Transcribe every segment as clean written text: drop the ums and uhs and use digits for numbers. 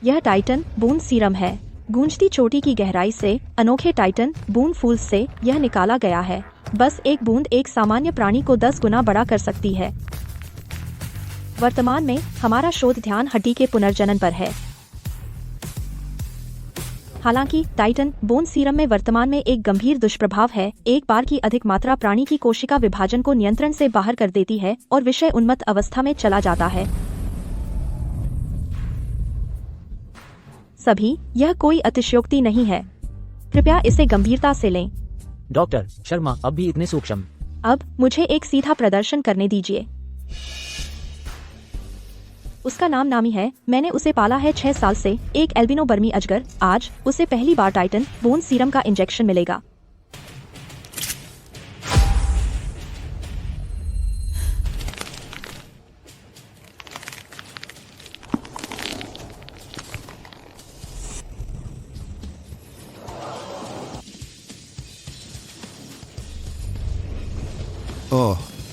यह टाइटन बूंद सीरम है। गूंजती चोटी की गहराई से अनोखे टाइटन बूंद फूल से यह निकाला गया है। बस एक बूंद एक सामान्य प्राणी को 10 गुना बड़ा कर सकती है। वर्तमान में हमारा शोध ध्यान हड्डी के पुनर्जनन पर है। हालांकि टाइटन बोन सीरम में वर्तमान में एक गंभीर दुष्प्रभाव है। एक बार की अधिक मात्रा प्राणी की कोशिका विभाजन को नियंत्रण से बाहर कर देती है और विषय उन्मत्त अवस्था में चला जाता है। सभी, यह कोई अतिशयोक्ति नहीं है। कृपया इसे गंभीरता से लें। डॉक्टर शर्मा, अब भी इतने सूक्ष्म? अब मुझे एक सीधा प्रदर्शन करने दीजिए। उसका नाम नामी है। मैंने उसे पाला है 6 साल से, एक एल्बिनो बर्मी अजगर। आज उसे पहली बार टाइटन बोन सीरम का इंजेक्शन मिलेगा।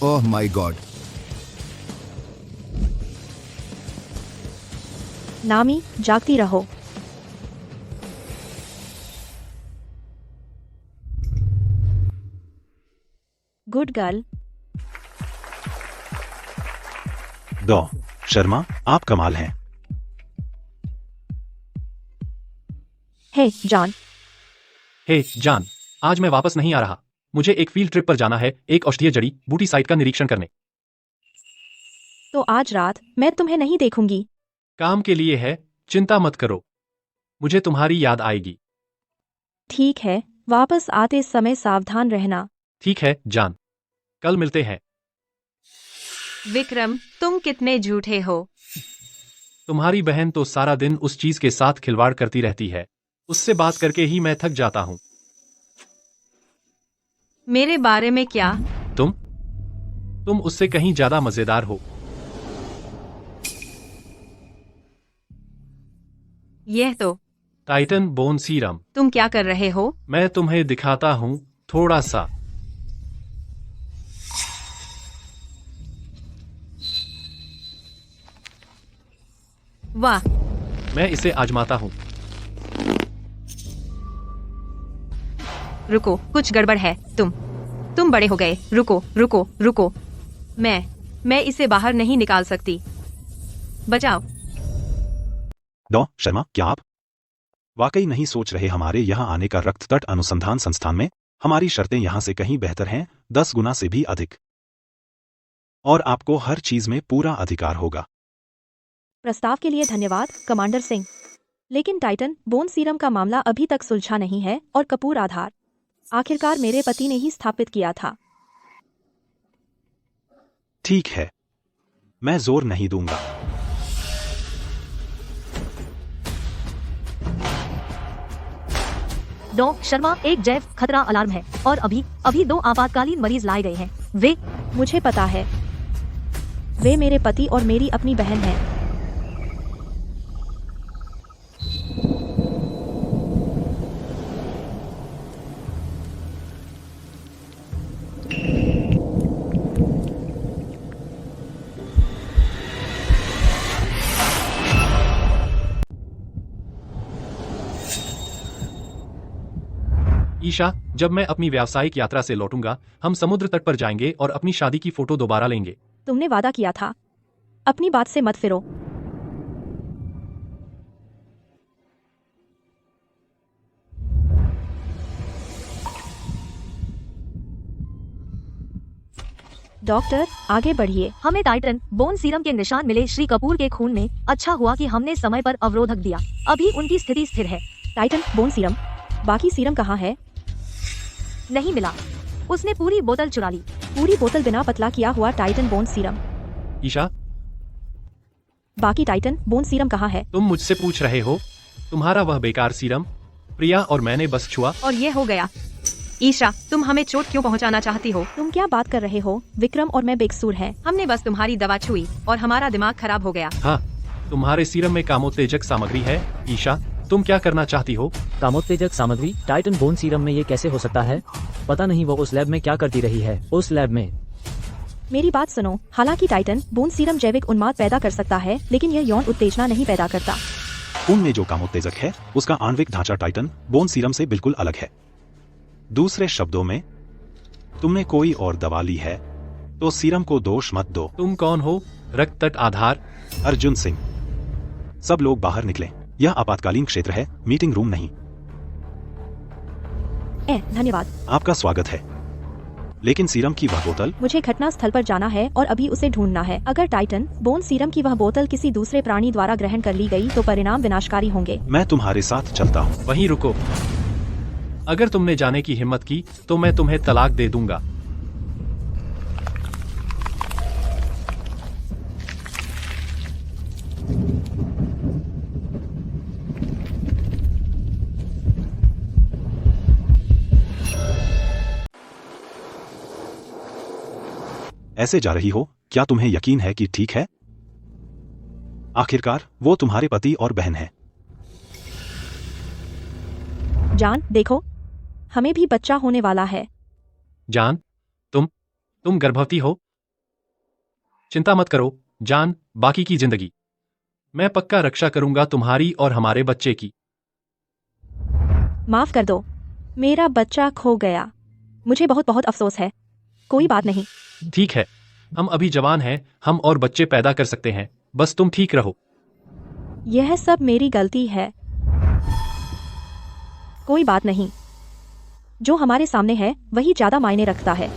Oh my God. नामी, जागती रहो। Good girl. डॉ. शर्मा, आप कमाल हैं। हे जॉन। हे जान, आज मैं वापस नहीं आ रहा। मुझे एक फील्ड ट्रिप पर जाना है, एक औषधीय जड़ी बूटी साइट का निरीक्षण करने। तो आज रात मैं तुम्हें नहीं देखूंगी। काम के लिए है, चिंता मत करो। मुझे तुम्हारी याद आएगी। ठीक है, वापस आते समय सावधान रहना। ठीक है जान, कल मिलते हैं। विक्रम, तुम कितने झूठे हो। तुम्हारी बहन तो सारा दिन उस चीज के साथ खिलवाड़ करती रहती है। उससे बात करके ही मैं थक जाता हूँ। मेरे बारे में क्या? तुम उससे कहीं ज्यादा मजेदार हो। यह तो टाइटन बोन सीरम। तुम क्या कर रहे हो? मैं तुम्हें दिखाता हूँ थोड़ा सा। वाह, मैं इसे आजमाता हूँ। रुको, कुछ गड़बड़ है। तुम बड़े हो गए। रुको रुको रुको। मैं इसे बाहर नहीं निकाल सकती। बचाओ। डॉ. शर्मा, क्या आप वाकई नहीं सोच रहे हमारे यहाँ आने का? रक्त तट अनुसंधान संस्थान में हमारी शर्तें यहाँ से कहीं बेहतर हैं, 10 गुना से भी अधिक। और आपको हर चीज में पूरा अधिकार होगा। प्रस्ताव के लिए धन्यवाद कमांडर सिंह, लेकिन टाइटन बोन सीरम का मामला अभी तक सुलझा नहीं है और कपूर आधार आखिरकार मेरे पति ने ही स्थापित किया था। ठीक है, मैं जोर नहीं दूंगा। डॉ. शर्मा, एक जैव खतरा अलार्म है और अभी 2 आपातकालीन मरीज लाए गए हैं। वे मुझे पता है, वे मेरे पति और मेरी अपनी बहन हैं। ईशा, जब मैं अपनी व्यावसायिक यात्रा से लौटूंगा, हम समुद्र तट पर जाएंगे और अपनी शादी की फोटो दोबारा लेंगे। तुमने वादा किया था, अपनी बात से मत फिरो। डॉक्टर, आगे बढ़िए। हमें टाइटन बोन सीरम के निशान मिले श्री कपूर के खून में। अच्छा हुआ कि हमने समय पर अवरोधक दिया। अभी उनकी स्थिति स्थिर है। टाइटन बोन सीरम, बाकी सीरम कहाँ है? नहीं मिला। उसने पूरी बोतल चुरा ली। पूरी बोतल बिना पतला किया हुआ टाइटन बोन सीरम। ईशा, बाकी टाइटन बोन सीरम कहाँ है? तुम मुझसे पूछ रहे हो? तुम्हारा वह बेकार सीरम प्रिया और मैंने बस छुआ और ये हो गया। ईशा, तुम हमें चोट क्यों पहुंचाना चाहती हो? तुम क्या बात कर रहे हो? विक्रम और मैं बेकसूर हैं। हमने बस तुम्हारी दवा छुई और हमारा दिमाग खराब हो गया। हाँ, तुम्हारे सीरम में कामोत्तेजक सामग्री है। ईशा, तुम क्या करना चाहती हो? कामोत्तेजक सामग्री टाइटन बोन सीरम में ये कैसे हो सकता है? पता नहीं वो उस लैब में क्या करती रही है। उस लैब में मेरी बात सुनो। हालांकि टाइटन बोन सीरम जैविक उन्माद पैदा कर सकता है, लेकिन यह यौन उत्तेजना नहीं पैदा करता। खून में जो कामोत्तेजक है उसका आणविक ढांचा टाइटन बोन सीरम से बिल्कुल अलग है। दूसरे शब्दों में, तुमने कोई और दवा ली है तो सीरम को दोष मत दो। तुम कौन हो? रक्त तट आधार। अर्जुन सिंह। सब लोग बाहर निकलें। यह आपातकालीन क्षेत्र है, मीटिंग रूम नहीं। धन्यवाद। आपका स्वागत है। लेकिन सीरम की वह बोतल? मुझे घटना स्थल पर जाना है और अभी उसे ढूंढना है। अगर टाइटन बोन सीरम की वह बोतल किसी दूसरे प्राणी द्वारा ग्रहण कर ली गई तो परिणाम विनाशकारी होंगे। मैं तुम्हारे साथ चलता हूँ। वहीं रुको। अगर तुमने जाने की हिम्मत की तो मैं तुम्हें तलाक दे दूंगा। ऐसे जा रही हो? क्या तुम्हें यकीन है कि ठीक है? आखिरकार वो तुम्हारे पति और बहन है। जान, देखो, हमें भी बच्चा होने वाला है। जान, तुम गर्भवती हो? चिंता मत करो जान, बाकी की जिंदगी मैं पक्का रक्षा करूंगा तुम्हारी और हमारे बच्चे की। माफ कर दो, मेरा बच्चा खो गया। मुझे बहुत बहुत अफसोस है। कोई बात नहीं। ठीक है, हम अभी जवान हैं, हम और बच्चे पैदा कर सकते हैं, बस तुम ठीक रहो। यह सब मेरी गलती है। कोई बात नहीं, जो हमारे सामने है वही ज्यादा मायने रखता है।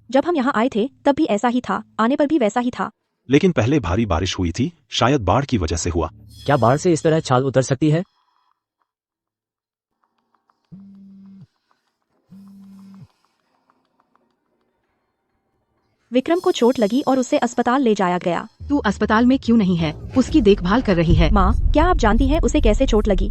जब हम यहाँ आए थे तब भी ऐसा ही था, आने पर भी वैसा ही था। लेकिन पहले भारी बारिश हुई थी, शायद बाढ़ की वजह से हुआ। क्या बाढ़ से इस तरह छाल उतर सकती है? विक्रम को चोट लगी और उसे अस्पताल ले जाया गया। तू अस्पताल में क्यों नहीं है? उसकी देखभाल कर रही है। माँ, क्या आप जानती हैं उसे कैसे चोट लगी?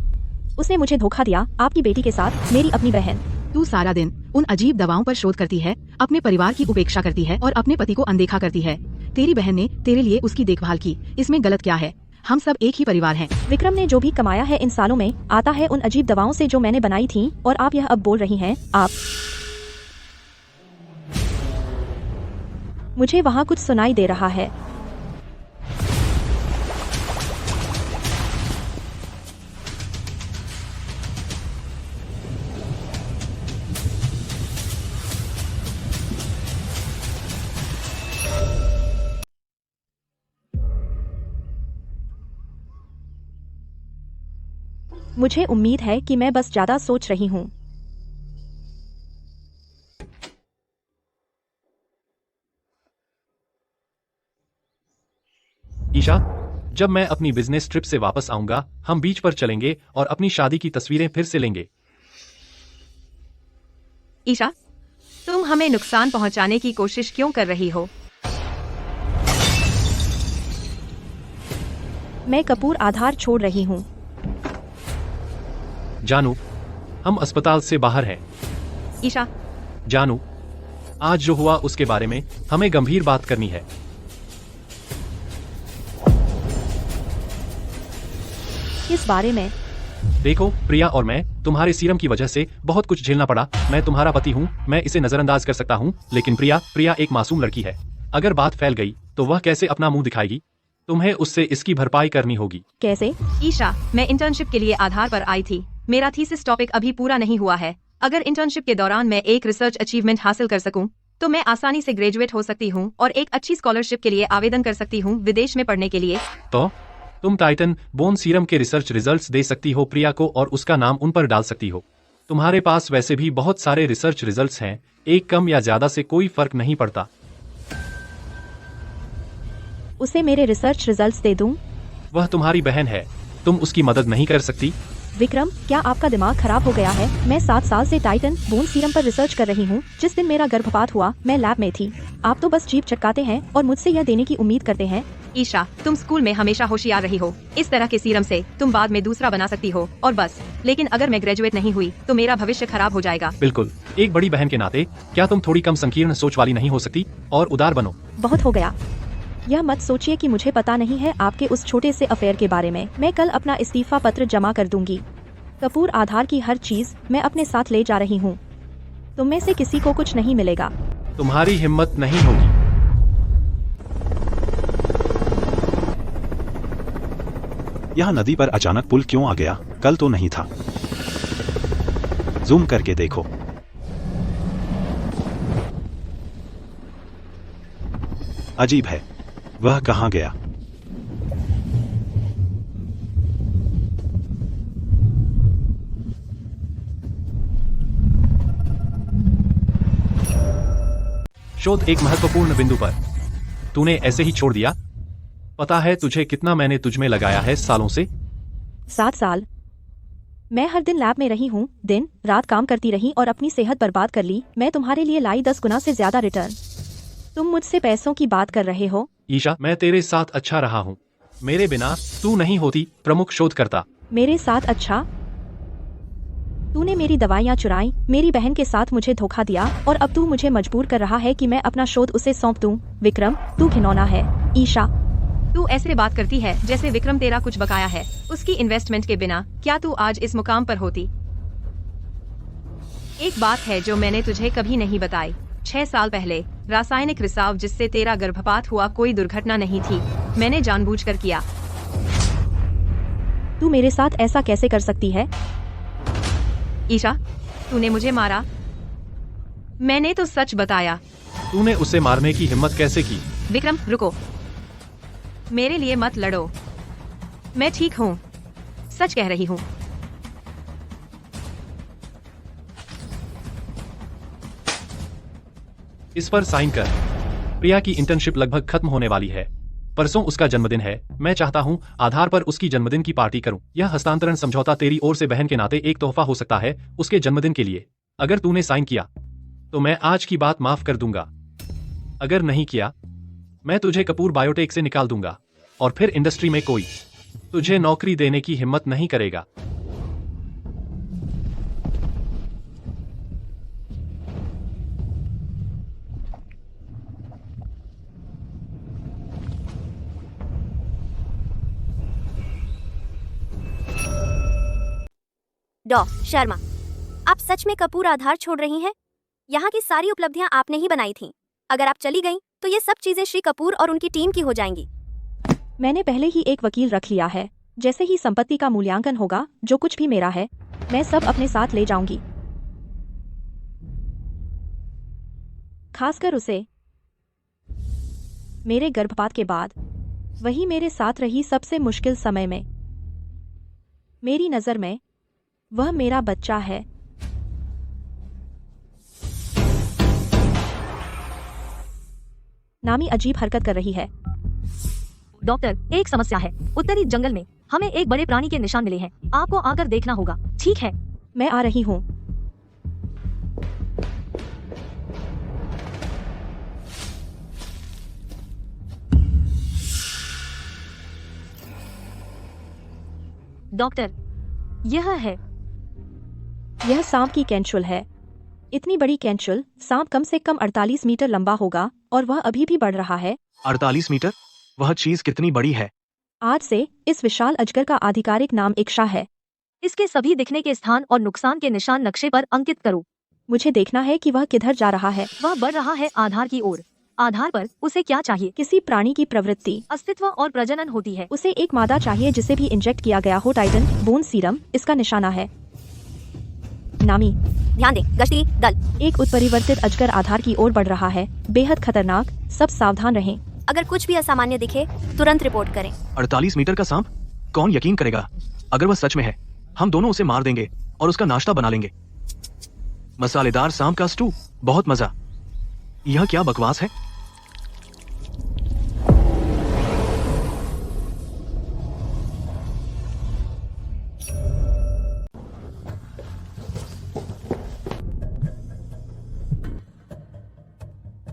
उसने मुझे धोखा दिया, आपकी बेटी के साथ, मेरी अपनी बहन। तू सारा दिन उन अजीब दवाओं पर शोध करती है, अपने परिवार की उपेक्षा करती है और अपने पति को अनदेखा करती है। तेरी बहन ने तेरे लिए उसकी देखभाल की, इसमें गलत क्या है? हम सब एक ही परिवार हैं। विक्रम ने जो भी कमाया है इन सालों में आता है उन अजीब दवाओं से जो मैंने बनाई थी, और आप यह अब बोल रही हैं? आप मुझे वहाँ कुछ सुनाई दे रहा है। मुझे उम्मीद है कि मैं बस ज्यादा सोच रही हूँ। ईशा, जब मैं अपनी बिजनेस ट्रिप से वापस आऊंगा हम बीच पर चलेंगे और अपनी शादी की तस्वीरें फिर से लेंगे। ईशा, तुम हमें नुकसान पहुंचाने की कोशिश क्यों कर रही हो? मैं कपूर आधार छोड़ रही हूँ। जानू, हम अस्पताल से बाहर हैं। ईशा, जानू, आज जो हुआ उसके बारे में हमें गंभीर बात करनी है। किस बारे में? देखो प्रिया और मैं तुम्हारे सीरम की वजह से बहुत कुछ झेलना पड़ा। मैं तुम्हारा पति हूँ, मैं इसे नजरअंदाज कर सकता हूँ, लेकिन प्रिया एक मासूम लड़की है। अगर बात फैल गई तो वह कैसे अपना मुंह दिखाएगी? तुम्हें उससे इसकी भरपाई करनी होगी। कैसे? ईशा, मैं इंटर्नशिप के लिए आधार पर आई थी। मेरा थीसिस टॉपिक अभी पूरा नहीं हुआ है। अगर इंटर्नशिप के दौरान मैं एक रिसर्च अचीवमेंट हासिल कर सकूं, तो मैं आसानी से ग्रेजुएट हो सकती हूं और एक अच्छी स्कॉलरशिप के लिए आवेदन कर सकती हूं विदेश में पढ़ने के लिए। तो तुम टाइटन बोन सीरम के रिसर्च रिजल्ट्स दे सकती हो प्रिया को और उसका नाम उन पर डाल सकती हो। तुम्हारे पास वैसे भी बहुत सारे रिसर्च रिजल्ट्स हैं, एक कम या ज्यादा से कोई फर्क नहीं पड़ता। उसे मेरे रिसर्च रिजल्ट्स दे दूं? वह तुम्हारी बहन है, तुम उसकी मदद नहीं कर सकती? विक्रम, क्या आपका दिमाग खराब हो गया है? मैं 7 साल से टाइटन बोन सीरम पर रिसर्च कर रही हूँ। जिस दिन मेरा गर्भपात हुआ मैं लैब में थी। आप तो बस जीभ चटकाते हैं और मुझसे यह देने की उम्मीद करते हैं। ईशा, तुम स्कूल में हमेशा होशियार रही हो। इस तरह के सीरम से तुम बाद में दूसरा बना सकती हो और बस। लेकिन अगर मैं ग्रेजुएट नहीं हुई तो मेरा भविष्य खराब हो जाएगा। बिल्कुल, एक बड़ी बहन के नाते क्या तुम थोड़ी कम संकीर्ण सोच वाली नहीं हो सकती और उदार बनो? बहुत हो गया। यह मत सोचिए कि मुझे पता नहीं है आपके उस छोटे से अफेयर के बारे में। मैं कल अपना इस्तीफा पत्र जमा कर दूंगी। कपूर आधार की हर चीज मैं अपने साथ ले जा रही हूँ। तुम में से किसी को कुछ नहीं मिलेगा। तुम्हारी हिम्मत नहीं होगी। यह नदी पर अचानक पुल क्यों आ गया? कल तो नहीं था। जूम करके देखो। अजीब है, वह कहाँ गया? शोध एक महत्वपूर्ण बिंदु पर। तूने ऐसे ही छोड़ दिया? पता है तुझे कितना मैंने तुझमें लगाया है सालों से? 7 साल। मैं हर दिन लैब में रही हूँ, दिन रात काम करती रही और अपनी सेहत बर्बाद कर ली। मैं तुम्हारे लिए लाई 10 गुना से ज्यादा रिटर्न। तुम मुझसे पैसों की बात कर रहे हो? ईशा, मैं तेरे साथ अच्छा रहा हूँ। मेरे बिना तू नहीं होती प्रमुख शोधकर्ता। मेरे साथ अच्छा? तूने मेरी दवाइयाँ चुराई, मेरी बहन के साथ मुझे धोखा दिया और अब तू मुझे मजबूर कर रहा है कि मैं अपना शोध उसे सौंप दूं। विक्रम, तू घिनौना है। ईशा, तू ऐसे बात करती है जैसे विक्रम तेरा कुछ बकाया है। उसकी इन्वेस्टमेंट के बिना क्या तू आज इस मुकाम पर होती? एक बात है जो मैंने तुझे कभी नहीं बताई। 6 साल पहले रासायनिक रिसाव जिससे तेरा गर्भपात हुआ कोई दुर्घटना नहीं थी, मैंने जानबूझकर किया। तू मेरे साथ ऐसा कैसे कर सकती है? ईशा, तूने मुझे मारा? मैंने तो सच बताया। तूने उसे मारने की हिम्मत कैसे की? विक्रम, रुको। मेरे लिए मत लड़ो। मैं ठीक हूँ, सच कह रही हूँ। इस पर साइन कर। प्रिया की इंटर्नशिप लगभग खत्म होने वाली है। परसों उसका जन्मदिन है। मैं चाहता हूँ आधार पर उसकी जन्मदिन की पार्टी करूँ। यह हस्तांतरण समझौता तेरी ओर से बहन के नाते एक तोहफा हो सकता है उसके जन्मदिन के लिए। अगर तूने साइन किया तो मैं आज की बात माफ कर दूंगा। अगर नहीं किया मैं तुझे कपूर बायोटेक से निकाल दूंगा और फिर इंडस्ट्री में कोई तुझे नौकरी देने की हिम्मत नहीं करेगा। डॉ. शर्मा, आप सच में कपूर आधार छोड़ रही हैं? यहाँ की सारी उपलब्धियाँ आपने ही बनाई थीं। अगर आप चली गईं, तो ये सब चीजें श्री कपूर और उनकी टीम की हो जाएंगी। मैंने पहले ही एक वकील रख लिया है। जैसे ही संपत्ति का मूल्यांकन होगा, जो कुछ भी मेरा है, मैं सब अपने साथ ले जाऊंगी, खासकर उसे। मेरे गर्भपात के बाद वही मेरे साथ रही सबसे मुश्किल समय में। मेरी नजर में वह मेरा बच्चा है। नामी अजीब हरकत कर रही है। डॉक्टर, एक समस्या है। उत्तरी जंगल में हमें एक बड़े प्राणी के निशान मिले हैं। आपको आकर देखना होगा, ठीक है? मैं आ रही हूँ। डॉक्टर, यह है। यह सांप की कैंचुल है। इतनी बड़ी कैंचुल, सांप कम से कम 48 मीटर लंबा होगा और वह अभी भी बढ़ रहा है। 48 मीटर? वह चीज कितनी बड़ी है? आज से इस विशाल अजगर का आधिकारिक नाम इक्शा है। इसके सभी दिखने के स्थान और नुकसान के निशान नक्शे पर अंकित करो। मुझे देखना है कि वह किधर जा रहा है। वह बढ़ रहा है आधार की ओर। आधार पर उसे क्या चाहिए? किसी प्राणी की प्रवृत्ति, अस्तित्व और प्रजनन होती है। उसे एक मादा चाहिए जिसे भी इंजेक्ट किया गया हो। टाइटन बोन सीरम इसका निशाना है। नामी, ध्यान दें, गश्ती दल। एक उत्परिवर्तित अजगर आधार की ओर बढ़ रहा है। बेहद खतरनाक, सब सावधान रहें। अगर कुछ भी असामान्य दिखे, तुरंत रिपोर्ट करें। 48 मीटर का सांप? कौन यकीन करेगा? अगर वह सच में है, हम दोनों उसे मार देंगे और उसका नाश्ता बना लेंगे। मसालेदार सांप का स्टू, बहुत मजा। यह क्या बकवास है?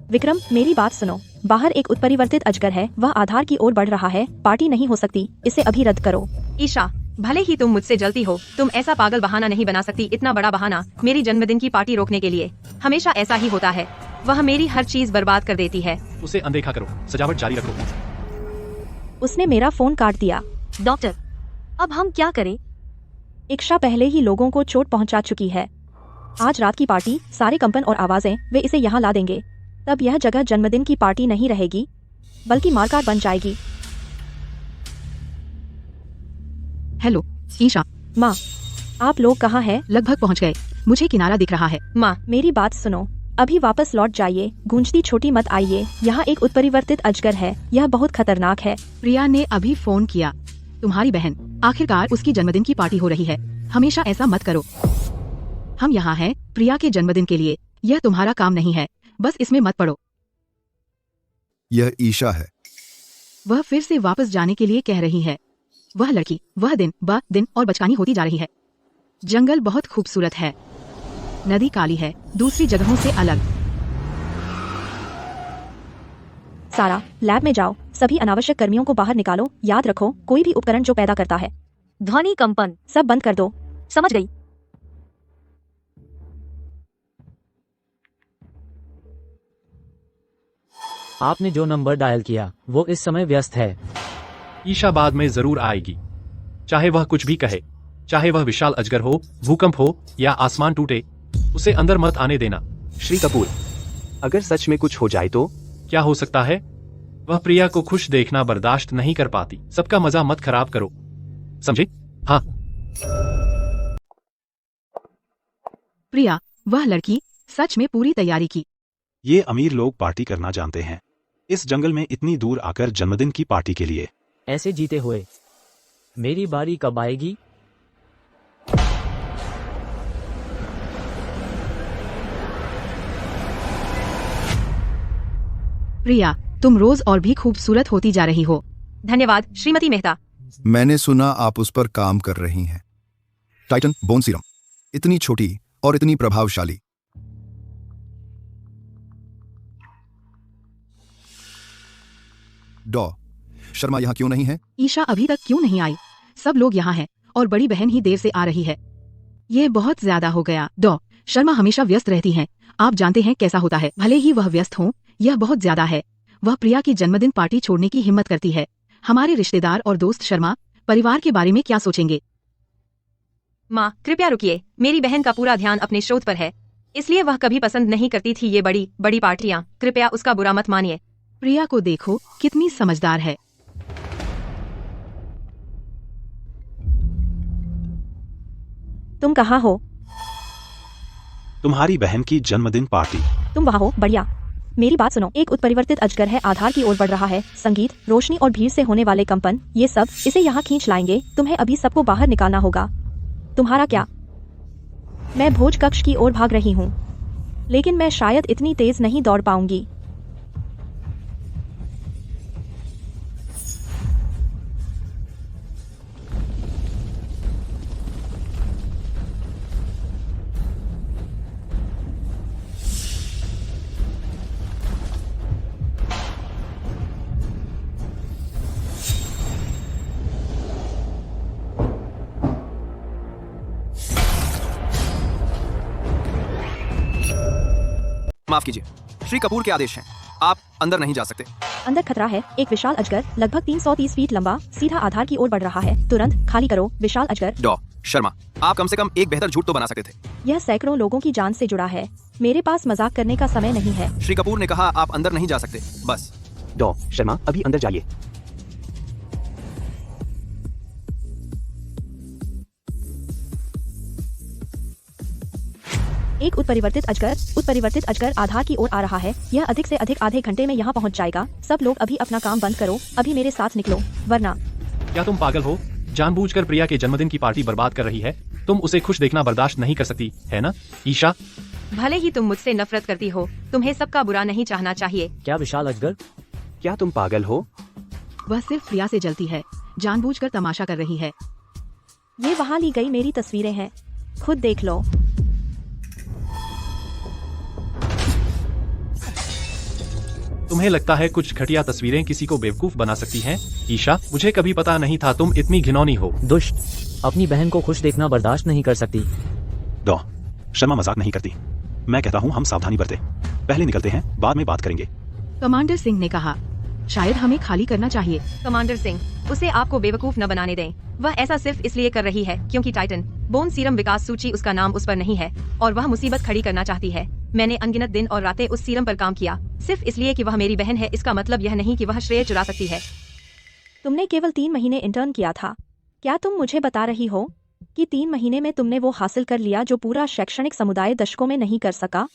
विक्रम, मेरी बात सुनो। बाहर एक उत्परिवर्तित अजगर है, वह आधार की ओर बढ़ रहा है। पार्टी नहीं हो सकती, इसे अभी रद्द करो। ईशा, भले ही तुम मुझसे जलती हो, तुम ऐसा पागल बहाना नहीं बना सकती। इतना बड़ा बहाना मेरी जन्मदिन की पार्टी रोकने के लिए। हमेशा ऐसा ही होता है, वह मेरी हर चीज बर्बाद कर देती है। उसे अनदेखा करो, सजावट जारी रखो। उसने मेरा फोन काट दिया। डॉक्टर, अब हम क्या करें? इक्शा पहले ही लोगों को चोट पहुंचा चुकी है। आज रात की पार्टी, सारे कंपन और आवाजें, वे इसे यहाँ ला देंगे। तब यह जगह जन्मदिन की पार्टी नहीं रहेगी, बल्कि मारकाट बन जाएगी। हेलो ईशा, माँ, आप लोग कहाँ हैं? लगभग पहुंच गए। मुझे किनारा दिख रहा है। माँ, मेरी बात सुनो, अभी वापस लौट जाइए, गूंजती छोटी मत आइए। यहाँ एक उत्परिवर्तित अजगर है, यह बहुत खतरनाक है। प्रिया ने अभी फोन किया। तुम्हारी बहन, आखिरकार उसकी जन्मदिन की पार्टी हो रही है। हमेशा ऐसा मत करो। हम यहाँ हैं प्रिया के जन्मदिन के लिए। यह तुम्हारा काम नहीं है, बस इसमें मत पड़ो। यह ईशा है। वह फिर से वापस जाने के लिए कह रही है। वह लड़की, वह दिन ब दिन और बचकानी होती जा रही है। जंगल बहुत खूबसूरत है, नदी काली है, दूसरी जगहों से अलग। सारा, लैब में जाओ, सभी अनावश्यक कर्मियों को बाहर निकालो। याद रखो, कोई भी उपकरण जो पैदा करता है, ध्वनि कंपन। सब बंद कर दो। समझ गई। आपने जो नंबर डायल किया वो इस समय व्यस्त है। ईशा बाद में जरूर आएगी, चाहे वह कुछ भी कहे, चाहे वह विशाल अजगर हो, भूकंप हो या आसमान टूटे, उसे अंदर मत आने देना। श्री कपूर, अगर सच में कुछ हो जाए तो? क्या हो सकता है? वह प्रिया को खुश देखना बर्दाश्त नहीं कर पाती। सबका मजा मत खराब करो, समझे? हाँ। प्रिया, वह लड़की सच में पूरी तैयारी की। ये अमीर लोग पार्टी करना जानते हैं, इस जंगल में इतनी दूर आकर जन्मदिन की पार्टी के लिए। ऐसे जीते हुए मेरी बारी कब आएगी? प्रिया, तुम रोज और भी खूबसूरत होती जा रही हो। धन्यवाद श्रीमती मेहता। मैंने सुना आप उस पर काम कर रही हैं। टाइटन बोन सीरम, इतनी छोटी और इतनी प्रभावशाली। डॉ शर्मा यहाँ क्यों नहीं है? ईशा अभी तक क्यों नहीं आई? सब लोग यहाँ हैं और बड़ी बहन ही देर से आ रही है। ये बहुत ज्यादा हो गया। डॉ शर्मा हमेशा व्यस्त रहती हैं। आप जानते हैं कैसा होता है। भले ही वह व्यस्त हो, यह बहुत ज्यादा है। वह प्रिया की जन्मदिन पार्टी छोड़ने की हिम्मत करती है। हमारे रिश्तेदार और दोस्त शर्मा परिवार के बारे में क्या सोचेंगे? माँ, कृपया रुकिए। मेरी बहन का पूरा ध्यान अपने शोध पर है, इसलिए वह कभी पसंद नहीं करती थी ये बड़ी बड़ी पार्टियां। कृपया उसका बुरा मत मानिए। प्रिया को देखो, कितनी समझदार है। तुम कहाँ हो? तुम्हारी बहन की जन्मदिन पार्टी। तुम वहाँ हो? बढ़िया। मेरी बात सुनो, एक उत्परिवर्तित अजगर है, आधार की ओर बढ़ रहा है। संगीत, रोशनी और भीड़ से होने वाले कंपन, ये सब इसे यहाँ खींच लाएंगे। तुम्हें अभी सबको बाहर निकालना होगा। तुम्हारा क्या? मैं भोज कक्ष की ओर भाग रही हूँ, लेकिन मैं शायद इतनी तेज नहीं दौड़ पाऊंगी। माफ कीजिए, श्री कपूर के आदेश हैं, आप अंदर नहीं जा सकते। अंदर खतरा है। एक विशाल अजगर लगभग 330 फीट लंबा सीधा आधार की ओर बढ़ रहा है। तुरंत खाली करो विशाल अजगर। डॉ शर्मा, आप कम से कम एक बेहतर झूठ तो बना सकते थे। यह सैकड़ों लोगों की जान से जुड़ा है। मेरे पास मजाक करने का समय नहीं है। श्री कपूर ने कहा आप अंदर नहीं जा सकते, बस। डॉ शर्मा, अभी अंदर जाइए। एक उत्परिवर्तित अजगर आधार की ओर आ रहा है। यह अधिक से अधिक आधे घंटे में यहाँ पहुँच जाएगा। सब लोग अभी अपना काम बंद करो, अभी मेरे साथ निकलो, वरना। क्या तुम पागल हो? जानबूझकर प्रिया के जन्मदिन की पार्टी बर्बाद कर रही है। तुम उसे खुश देखना बर्दाश्त नहीं कर सकती, है ना ईशा? भले ही तुम मुझसे नफरत करती हो, तुम्हें सबका बुरा नहीं चाहना चाहिए। क्या विशाल अजगर? क्या तुम पागल हो? वह सिर्फ प्रिया से जलती है, जानबूझकर तमाशा कर रही है। ये वहाँ ली गई मेरी तस्वीरें हैं, खुद देख लो। तुम्हें लगता है कुछ घटिया तस्वीरें किसी को बेवकूफ बना सकती हैं? ईशा, मुझे कभी पता नहीं था तुम इतनी घिनौनी हो। दुष्ट, अपनी बहन को खुश देखना बर्दाश्त नहीं कर सकती। डॉ शर्मा मजाक नहीं करती। मैं कहता हूँ हम सावधानी बरतें। पहले निकलते हैं, बाद में बात करेंगे। कमांडर सिंह ने कहा, शायद हमें खाली करना चाहिए। कमांडर सिंह, उसे आपको बेवकूफ न बनाने दें। वह ऐसा सिर्फ इसलिए कर रही है क्योंकि टाइटन बोन सीरम विकास सूची उसका नाम उस पर नहीं है और वह मुसीबत खड़ी करना चाहती है। मैंने अनगिनत दिन और रातें उस सीरम पर काम किया, सिर्फ इसलिए कि वह मेरी बहन है। इसका मतलब यह नहीं कि वह श्रेय चुरा सकती है। तुमने केवल 3 महीने इंटर्न किया था, क्या तुम मुझे बता रही हो कि 3 महीने में तुमने वो हासिल कर लिया जो पूरा शैक्षणिक समुदाय दशकों में नहीं कर सका?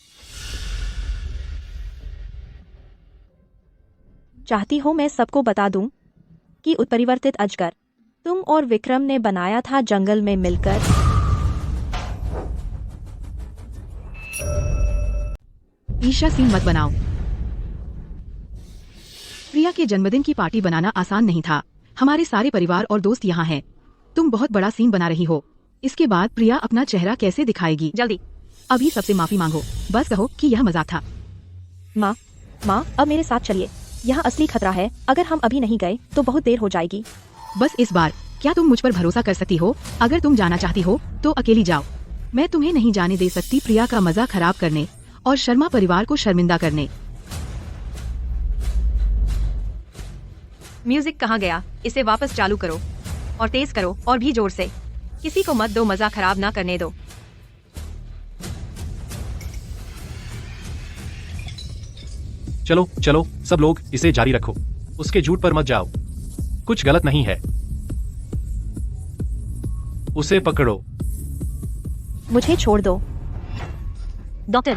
चाहती हो मैं सबको बता दूं कि उत्परिवर्तित अजगर तुम और विक्रम ने बनाया था जंगल में मिलकर। ईर्ष्या सीन मत बनाओ। प्रिया के जन्मदिन की पार्टी बनाना आसान नहीं था। हमारे सारे परिवार और दोस्त यहाँ हैं। तुम बहुत बड़ा सीन बना रही हो। इसके बाद प्रिया अपना चेहरा कैसे दिखाएगी? जल्दी। अभी सबसे माफी मांगो। बस कहो कि यह मजाक था। माँ अब मेरे साथ चलिए। यहाँ असली खतरा है। अगर हम अभी नहीं गए तो बहुत देर हो जाएगी। बस इस बार क्या तुम मुझ पर भरोसा कर सकती हो? अगर तुम जाना चाहती हो तो अकेली जाओ। मैं तुम्हें नहीं जाने दे सकती प्रिया का मजा खराब करने और शर्मा परिवार को शर्मिंदा करने। म्यूजिक कहाँ गया? इसे वापस चालू करो और तेज करो और भी जोर से। किसी को मत दो, मजा खराब ना करने दो। चलो चलो सब लोग इसे जारी रखो। उसके झूठ पर मत जाओ। कुछ गलत नहीं है। उसे पकड़ो। मुझे छोड़ दो। डॉक्टर,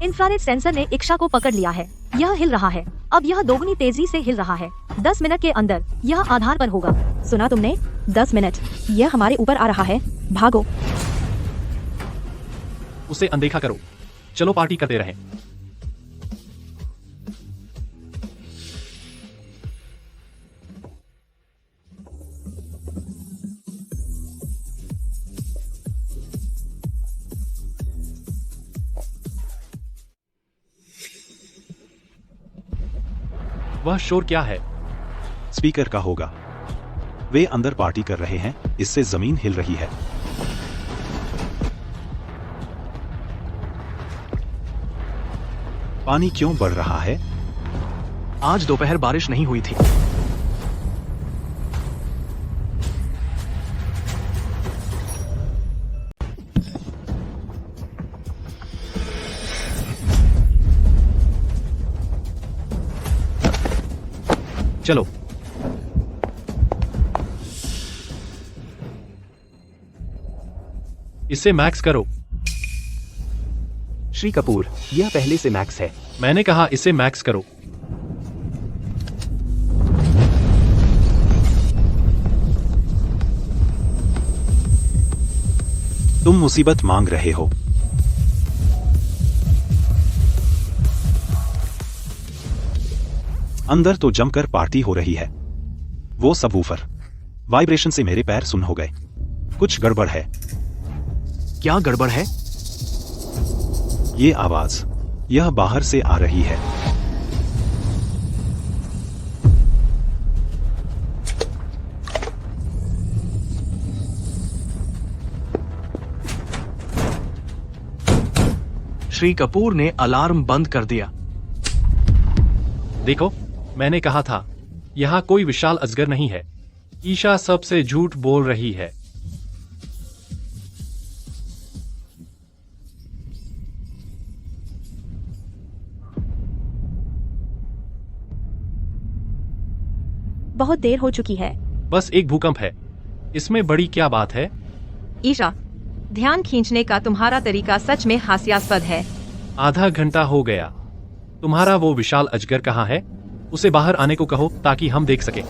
इंफ्रारेड सेंसर ने इक्षा को पकड़ लिया है। यह हिल रहा है। अब यह दोगुनी तेजी से हिल रहा है। 10 मिनट के अंदर यह आधार पर होगा। सुना तुमने? 10 मिनट। यह हमारे ऊपर आ रहा है। भागो। उसे अनदेखा करो। चलो पार्टी करते रहें। वह शोर क्या है? स्पीकर का होगा। वे अंदर पार्टी कर रहे हैं। इससे जमीन हिल रही है। पानी क्यों बढ़ रहा है? आज दोपहर बारिश नहीं हुई थी। चलो। इसे मैक्स करो। श्री कपूर, यह पहले से मैक्स है। मैंने कहा इसे मैक्स करो। तुम मुसीबत मांग रहे हो। अंदर तो जमकर पार्टी हो रही है। वो सबवूफर वाइब्रेशन से मेरे पैर सुन्न हो गए। कुछ गड़बड़ है। क्या गड़बड़ है? ये आवाज, यह बाहर से आ रही है। श्री कपूर ने अलार्म बंद कर दिया। देखो, मैंने कहा था यहाँ कोई विशाल अजगर नहीं है। ईशा सबसे झूठ बोल रही है। बहुत देर हो चुकी है। बस एक भूकंप है। इसमें बड़ी क्या बात है? ईशा, ध्यान खींचने का तुम्हारा तरीका सच में हास्यास्पद है। आधा घंटा हो गया। तुम्हारा वो विशाल अजगर कहाँ है? उसे बाहर आने को कहो ताकि हम देख सकें।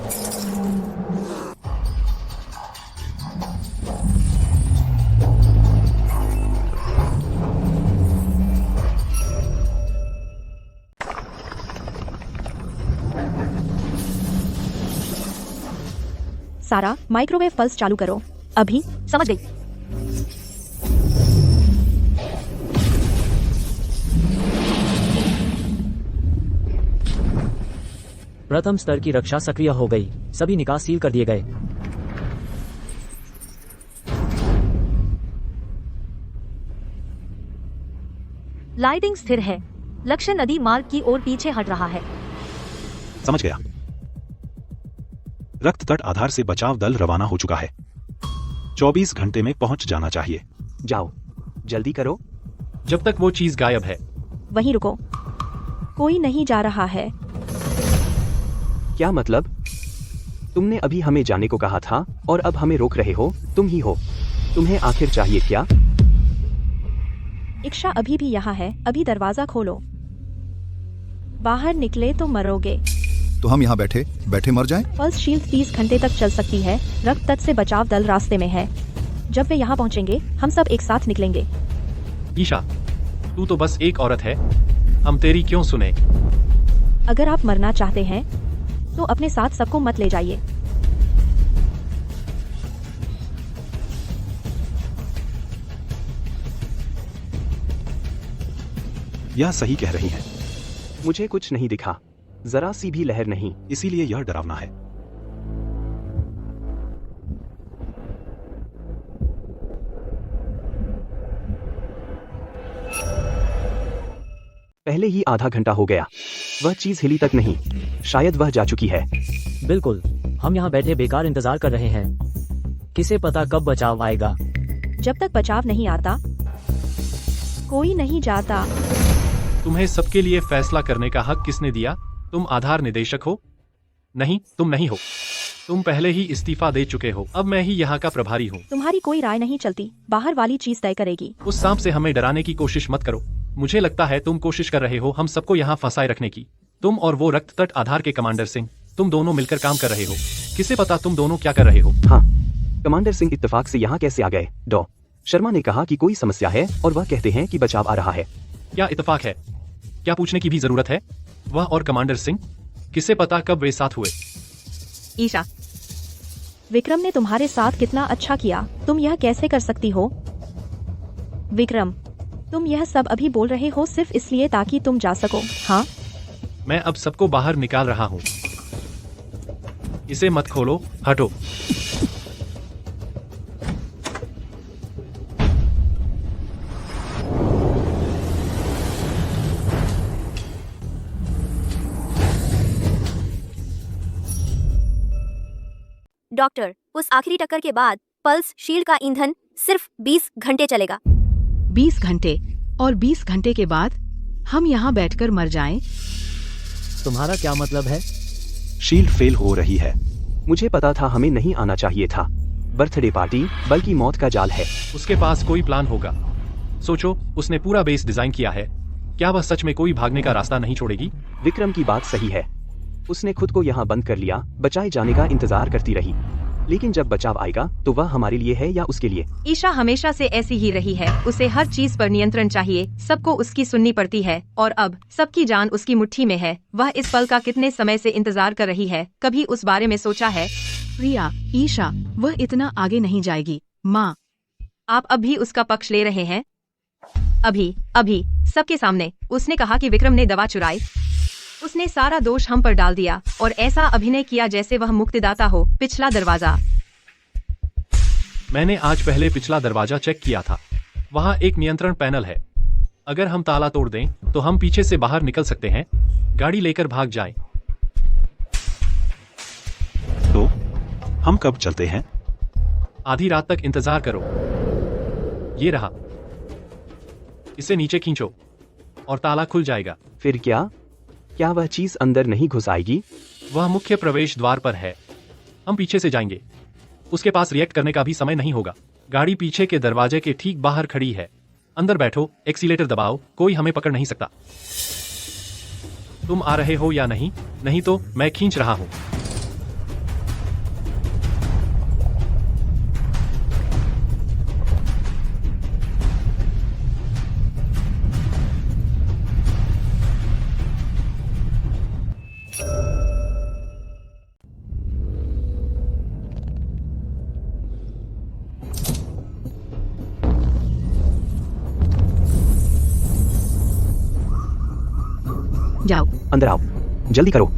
सारा, माइक्रोवेव पल्स चालू करो। अभी। समझ गई। प्रथम स्तर की रक्षा सक्रिय हो गई। सभी निकास सील कर दिए गए। लाइटिंग स्थिर है। लक्ष्य नदी मार्ग की ओर पीछे हट रहा है। समझ गया। रक्त तट आधार से बचाव दल रवाना हो चुका है। 24 घंटे में पहुंच जाना चाहिए। जाओ, जल्दी करो। जब तक वो चीज गायब है। वहीं रुको। कोई नहीं जा रहा है। क्या मतलब? तुमने अभी हमें जाने को कहा था और अब हमें रोक रहे हो, तुम ही हो। तुम्हें आखिर चाहिए क्या? इक्शा अभी भी यहाँ है, अभी दरवाजा खोलो। बाहर निकले तो मरोगे। तो हम यहाँ बैठे बैठे मर जाएं? पल्स शील्ड 30 घंटे तक चल सकती है। रक्त तत्व से बचाव दल रास्ते में है। जब वे यहाँ पहुँचेंगे हम सब एक साथ निकलेंगे। ईशा, तू तो बस एक औरत है, हम तेरी क्यों सुने? अगर आप मरना चाहते हैं तो अपने साथ सबको मत ले जाइए। यह सही कह रही हैं, मुझे कुछ नहीं दिखा, जरा सी भी लहर नहीं। इसीलिए यह डरावना है। पहले ही आधा घंटा हो गया, वह चीज हिली तक नहीं। शायद वह जा चुकी है। बिल्कुल, हम यहाँ बैठे बेकार इंतजार कर रहे हैं। किसे पता कब बचाव आएगा। जब तक बचाव नहीं आता कोई नहीं जाता। तुम्हें सबके लिए फैसला करने का हक किसने दिया? तुम आधार निदेशक हो? नहीं, तुम नहीं हो। तुम पहले ही इस्तीफा दे चुके हो। अब मैं ही यहाँ का प्रभारी हूँ। तुम्हारी कोई राय नहीं चलती, बाहर वाली चीज तय करेगी। उस सांप से हमें डराने की कोशिश मत करो। मुझे लगता है तुम कोशिश कर रहे हो हम सबको यहाँ फंसाए रखने की। तुम और वो रक्त तट आधार के कमांडर सिंह, तुम दोनों मिलकर काम कर रहे हो। किसे पता तुम दोनों क्या कर रहे हो? हाँ, कमांडर सिंह इत्तेफाक से यहाँ कैसे आ गए? डॉ शर्मा ने कहा कि कोई समस्या है और वह कहते हैं कि बचाव आ रहा है। क्या इत्तेफाक है? क्या पूछने की भी जरूरत है? वह और कमांडर सिंह, किसे पता कब वे साथ हुए? ईशा, विक्रम ने तुम्हारे साथ कितना अच्छा किया, तुम यह कैसे कर सकती हो? विक्रम, तुम यह सब अभी बोल रहे हो सिर्फ इसलिए ताकि तुम जा सको। हाँ, मैं अब सबको बाहर निकाल रहा हूँ। इसे मत खोलो, हटो। डॉक्टर, उस आखिरी टक्कर के बाद पल्स शील्ड का ईंधन सिर्फ 20 घंटे चलेगा। 20 घंटे और 20 घंटे के बाद हम यहाँ बैठकर मर जाएं? तुम्हारा क्या मतलब है? शील्ड फेल हो रही है। मुझे पता था हमें नहीं आना चाहिए था। बर्थडे पार्टी बल्कि मौत का जाल है। उसके पास कोई प्लान होगा। सोचो, उसने पूरा बेस डिजाइन किया है। क्या वह सच में कोई भागने का रास्ता नहीं छोड़ेगी? विक्रम की बात सही है। उसने खुद को यहाँ बंद कर लिया, बचाए जाने का इंतजार करती रही। लेकिन जब बचाव आएगा तो वह हमारे लिए है या उसके लिए? ईशा हमेशा से ऐसी ही रही है। उसे हर चीज पर नियंत्रण चाहिए, सबको उसकी सुननी पड़ती है और अब सबकी जान उसकी मुट्ठी में है। वह इस पल का कितने समय से इंतजार कर रही है। कभी उस बारे में सोचा है? प्रिया, ईशा, वह इतना आगे नहीं जाएगी। माँ, आप अब भी उसका पक्ष ले रहे हैं? अभी सबके सामने उसने कहा कि विक्रम ने दवा चुराई। उसने सारा दोष हम पर डाल दिया और ऐसा अभिनय किया जैसे वह मुक्तिदाता हो। पिछला दरवाजा। मैंने आज पहले पिछला दरवाजा चेक किया था। वहाँ एक नियंत्रण पैनल है। अगर हम ताला तोड़ दें तो हम पीछे से बाहर निकल सकते हैं। गाड़ी लेकर भाग जाएं। तो हम कब चलते हैं? आधी रात तक इंतजार करो। ये रहा, इसे नीचे खींचो और ताला खुल जाएगा। फिर क्या वह चीज अंदर नहीं घुस आएगी? वह मुख्य प्रवेश द्वार पर है। हम पीछे से जाएंगे। उसके पास रिएक्ट करने का भी समय नहीं होगा। गाड़ी पीछे के दरवाजे के ठीक बाहर खड़ी है। अंदर बैठो, एक्सीलेटर दबाओ, कोई हमें पकड़ नहीं सकता। तुम आ रहे हो या नहीं? नहीं तो मैं खींच रहा हूं। जाओ। अंदर आओ, जल्दी करो।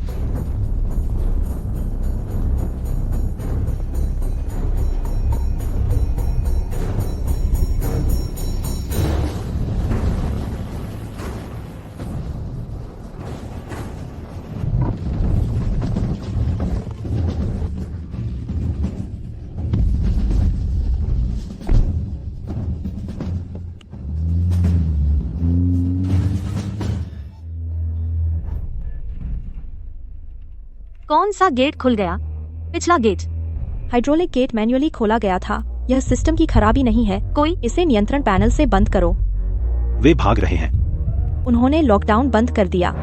कौन सा गेट खुल गया? पिछला गेट। हाइड्रोलिक गेट मैन्युअली खोला गया था। यह सिस्टम की खराबी नहीं है। कोई इसे नियंत्रण पैनल से बंद करो। वे भाग रहे हैं। उन्होंने लॉकडाउन बंद कर दिया।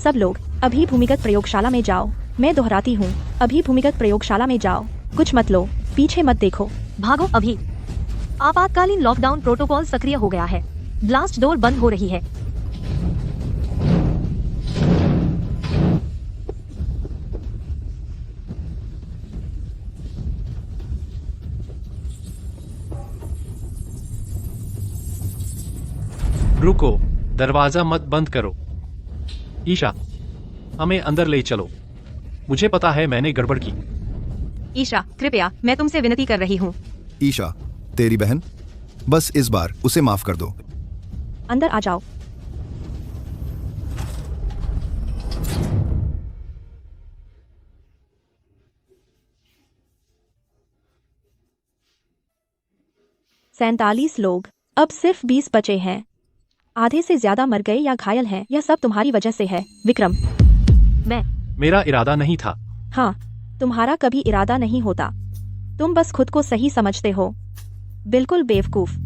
सब लोग अभी भूमिगत प्रयोगशाला में जाओ। मैं दोहराती हूँ, अभी भूमिगत प्रयोगशाला में जाओ। कुछ मत लो, पीछे मत देखो। भागो अभी। आपातकालीन लॉकडाउन प्रोटोकॉल सक्रिय हो गया है। ब्लास्ट डोर बंद हो रही है। रुको, दरवाजा मत बंद करो। ईशा, हमें अंदर ले चलो। मुझे पता है मैंने गड़बड़ की। ईशा, कृपया, मैं तुमसे विनती कर रही हूँ। ईशा, तेरी बहन, बस इस बार उसे माफ कर दो। अंदर आ जाओ। सैंतालीस लोग, अब सिर्फ 20 बचे हैं। आधे से ज्यादा मर गए या घायल हैं। यह सब तुम्हारी वजह से है, विक्रम। मेरा इरादा नहीं था। हाँ, तुम्हारा कभी इरादा नहीं होता। तुम बस खुद को सही समझते हो। बिल्कुल बेवकूफ।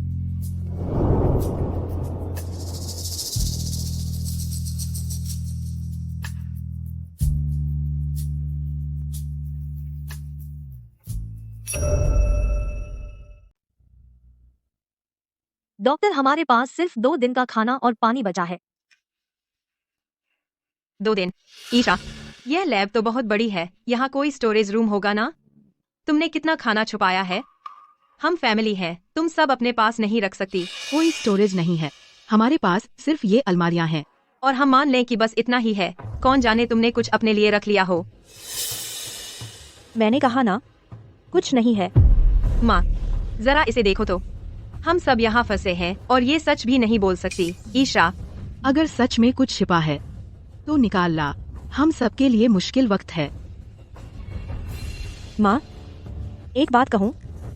डॉक्टर, हमारे पास सिर्फ 2 दिन का खाना और पानी बचा है। 2 दिन? ईशा, यह लैब तो बहुत बड़ी है। यहाँ कोई स्टोरेज रूम होगा ना? तुमने कितना खाना छुपाया है? हम फैमिली हैं, तुम सब अपने पास नहीं रख सकती। कोई स्टोरेज नहीं है, हमारे पास सिर्फ ये अलमारियां हैं। और हम मान लें कि बस इतना ही है। कौन जाने तुमने कुछ अपने लिए रख लिया हो। मैंने कहा ना, कुछ नहीं है। माँ, जरा इसे देखो तो। हम सब यहाँ फंसे हैं और ये सच भी नहीं बोल सकती। ईशा, अगर सच में कुछ छिपा है तो निकाल ला। हम सबके लिए मुश्किल वक्त है। माँ, एक बात कहूँ,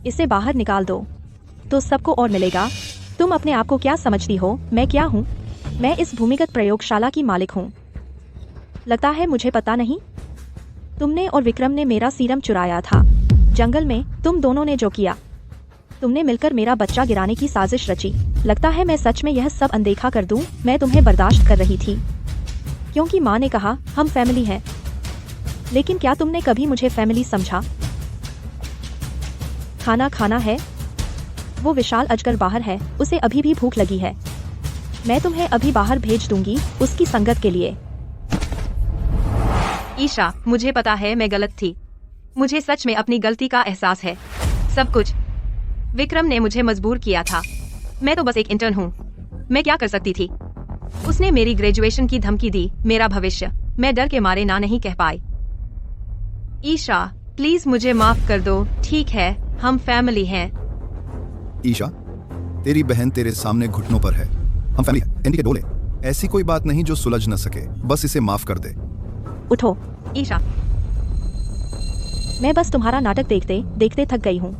इसे बाहर निकाल दो तो सबको और मिलेगा। तुम अपने आप को क्या समझती हो? मैं क्या हूँ? मैं इस भूमिगत प्रयोगशाला की मालिक हूँ। लगता है मुझे पता नहीं। तुमने और विक्रम ने मेरा सीरम चुराया था जंगल में। तुम दोनों ने जो किया, तुमने मिलकर मेरा बच्चा गिराने की साजिश रची। लगता है मैं सच में यह सब अनदेखा कर दूं। मैं तुम्हें बर्दाश्त कर रही थी क्योंकि माँ ने कहा हम फैमिली हैं। लेकिन क्या तुमने कभी मुझे फैमिली समझा? खाना खाना है। वो विशाल अजगर बाहर है, उसे अभी भी भूख लगी है। मैं तुम्हें अभी बाहर भेज दूंगी उसकी संगत के लिए। ईशा, मुझे पता है मैं गलत थी। मुझे सच में अपनी गलती का एहसास है। सब कुछ विक्रम ने मुझे मजबूर किया था। मैं तो बस एक इंटर्न हूँ। मैं क्या कर सकती थी? उसने मेरी ग्रेजुएशन की धमकी दी, मेरा भविष्य। मैं डर के मारे ना नहीं कह पाई। ईशा, प्लीज मुझे माफ कर दो। ठीक है, हम फैमिली हैं। ईशा, तेरी बहन तेरे सामने घुटनों पर है। हम फैमिली हैं। एंडी के डोले। ऐसी कोई बात नहीं जो सुलझ न सके। बस इसे माफ कर दे। उठो। ईशा, मैं बस तुम्हारा नाटक देखते देखते थक गई हूँ।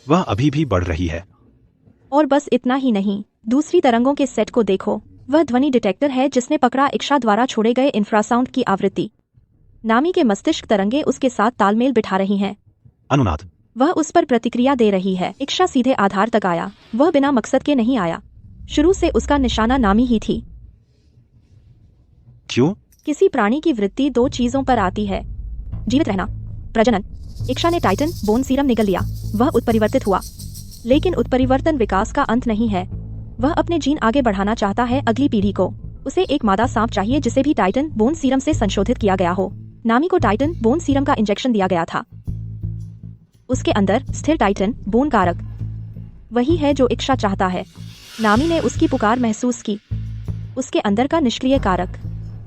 वह अभी भी बढ़ रही है। और बस इतना ही नहीं, दूसरी तरंगों के सेट को देखो। वह ध्वनि डिटेक्टर है जिसने पकड़ा इक्षा द्वारा छोड़े गए इंफ्रासाउंड की आवृत्ति। नामी के मस्तिष्क तरंगे उसके साथ तालमेल बिठा रही हैं। अनुनाद। वह उस पर प्रतिक्रिया दे रही है। इक्षा सीधे आधार तक आया। वह बिना मकसद के नहीं आया। शुरू से उसका निशाना नामी ही थी। क्यों? किसी प्राणी की वृत्ति 2 चीजों पर आती है, जीवित रहना, प्रजनन। इक्षा ने टाइटन बोन सीरम निगल लिया। वह उत्परिवर्तित हुआ। लेकिन उत्परिवर्तन विकास का अंत नहीं है। वह अपने जीन आगे बढ़ाना चाहता है, अगली पीढ़ी को। उसे एक मादा सांप चाहिए जिसे भी टाइटन बोन सीरम से संशोधित किया गया हो। नामी को टाइटन बोन सीरम का इंजेक्शन दिया गया था। उसके अंदर स्थिर टाइटन बोन कारक वही है जो इक्शा चाहता है। नामी ने उसकी पुकार महसूस की। उसके अंदर का निष्क्रिय कारक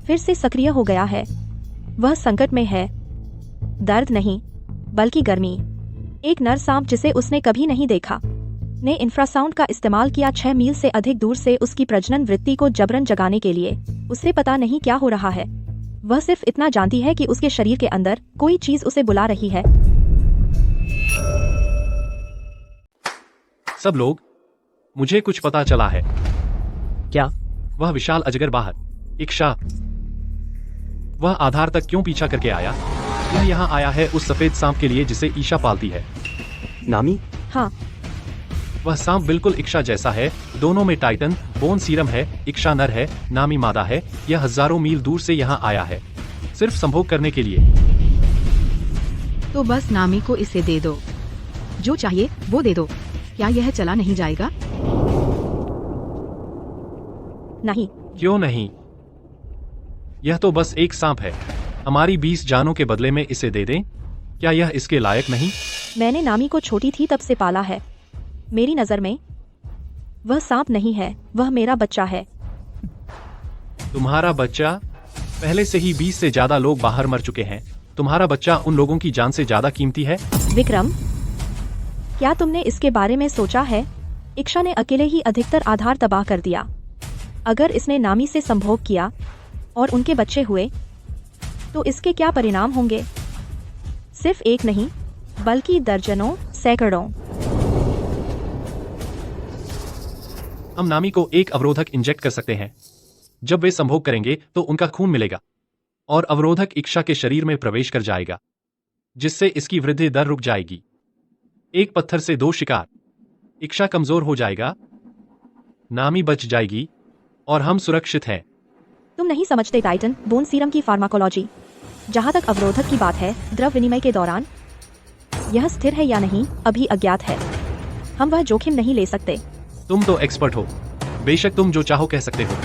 फिर से सक्रिय हो गया है। वह संकट में है। दर्द नहीं, बल्कि गर्मी। एक नर सांप जिसे उसने कभी नहीं देखा ने इंफ्रासाउंड का इस्तेमाल किया 6 मील से अधिक दूर से उसकी प्रजनन वृत्ति को जबरन जगाने के लिए। उसे पता नहीं क्या हो रहा है। वह सिर्फ इतना जानती है कि उसके शरीर के अंदर कोई चीज उसे बुला रही है। सब लोग, मुझे कुछ पता चला है। क्या? वह विशाल अजगर बाहर, इक्शा, वह आधार तक क्यों पीछा करके आया? यह यहाँ आया है उस सफेद सांप के लिए जिसे ईशा पालती है। नामी? हाँ, वह सांप बिल्कुल इक्शा जैसा है। दोनों में टाइटन बोन सीरम है। इक्शा नर है, नामी मादा है। यह हजारों मील दूर से यहाँ आया है सिर्फ संभोग करने के लिए। तो बस नामी को इसे दे दो, जो चाहिए वो दे दो। क्या यह चला नहीं जाएगा? नहीं। क्यों नहीं? यह तो बस एक सांप है। हमारी 20 जानों के बदले में इसे दे दें? क्या यह इसके लायक नहीं? मैंने नामी को छोटी थी तब से पाला है। मेरी नजर में वह सांप नहीं है, वह मेरा बच्चा है। तुम्हारा बच्चा? पहले से ही 20 से ज्यादा लोग बाहर मर चुके हैं। तुम्हारा बच्चा उन लोगों की जान से ज्यादा कीमती है। विक्रम, क्या तुमने इसके बारे में सोचा है? इक्शा ने अकेले ही अधिकतर आधार तबाह कर दिया। अगर इसने नामी से संभोग किया और उनके बच्चे हुए तो इसके क्या परिणाम होंगे? सिर्फ एक नहीं, बल्कि दर्जनों, सैकड़ों। हम नामी को एक अवरोधक इंजेक्ट कर सकते हैं। जब वे संभोग करेंगे तो उनका खून मिलेगा और अवरोधक इक्शा के शरीर में प्रवेश कर जाएगा, जिससे इसकी वृद्धि दर रुक जाएगी। एक पत्थर से 2 शिकार। इक्शा कमजोर हो जाएगा, नामी बच जाएगी और हम सुरक्षित हैं। तुम नहीं समझते टाइटन बोन सीरम की फार्माकोलॉजी। जहां तक अवरोधक की बात है, द्रव विनिमय के दौरान यह स्थिर है या नहीं अभी अज्ञात है। हम वह जोखिम नहीं ले सकते। तुम तो एक्सपर्ट हो, बेशक तुम जो चाहो कह सकते हो।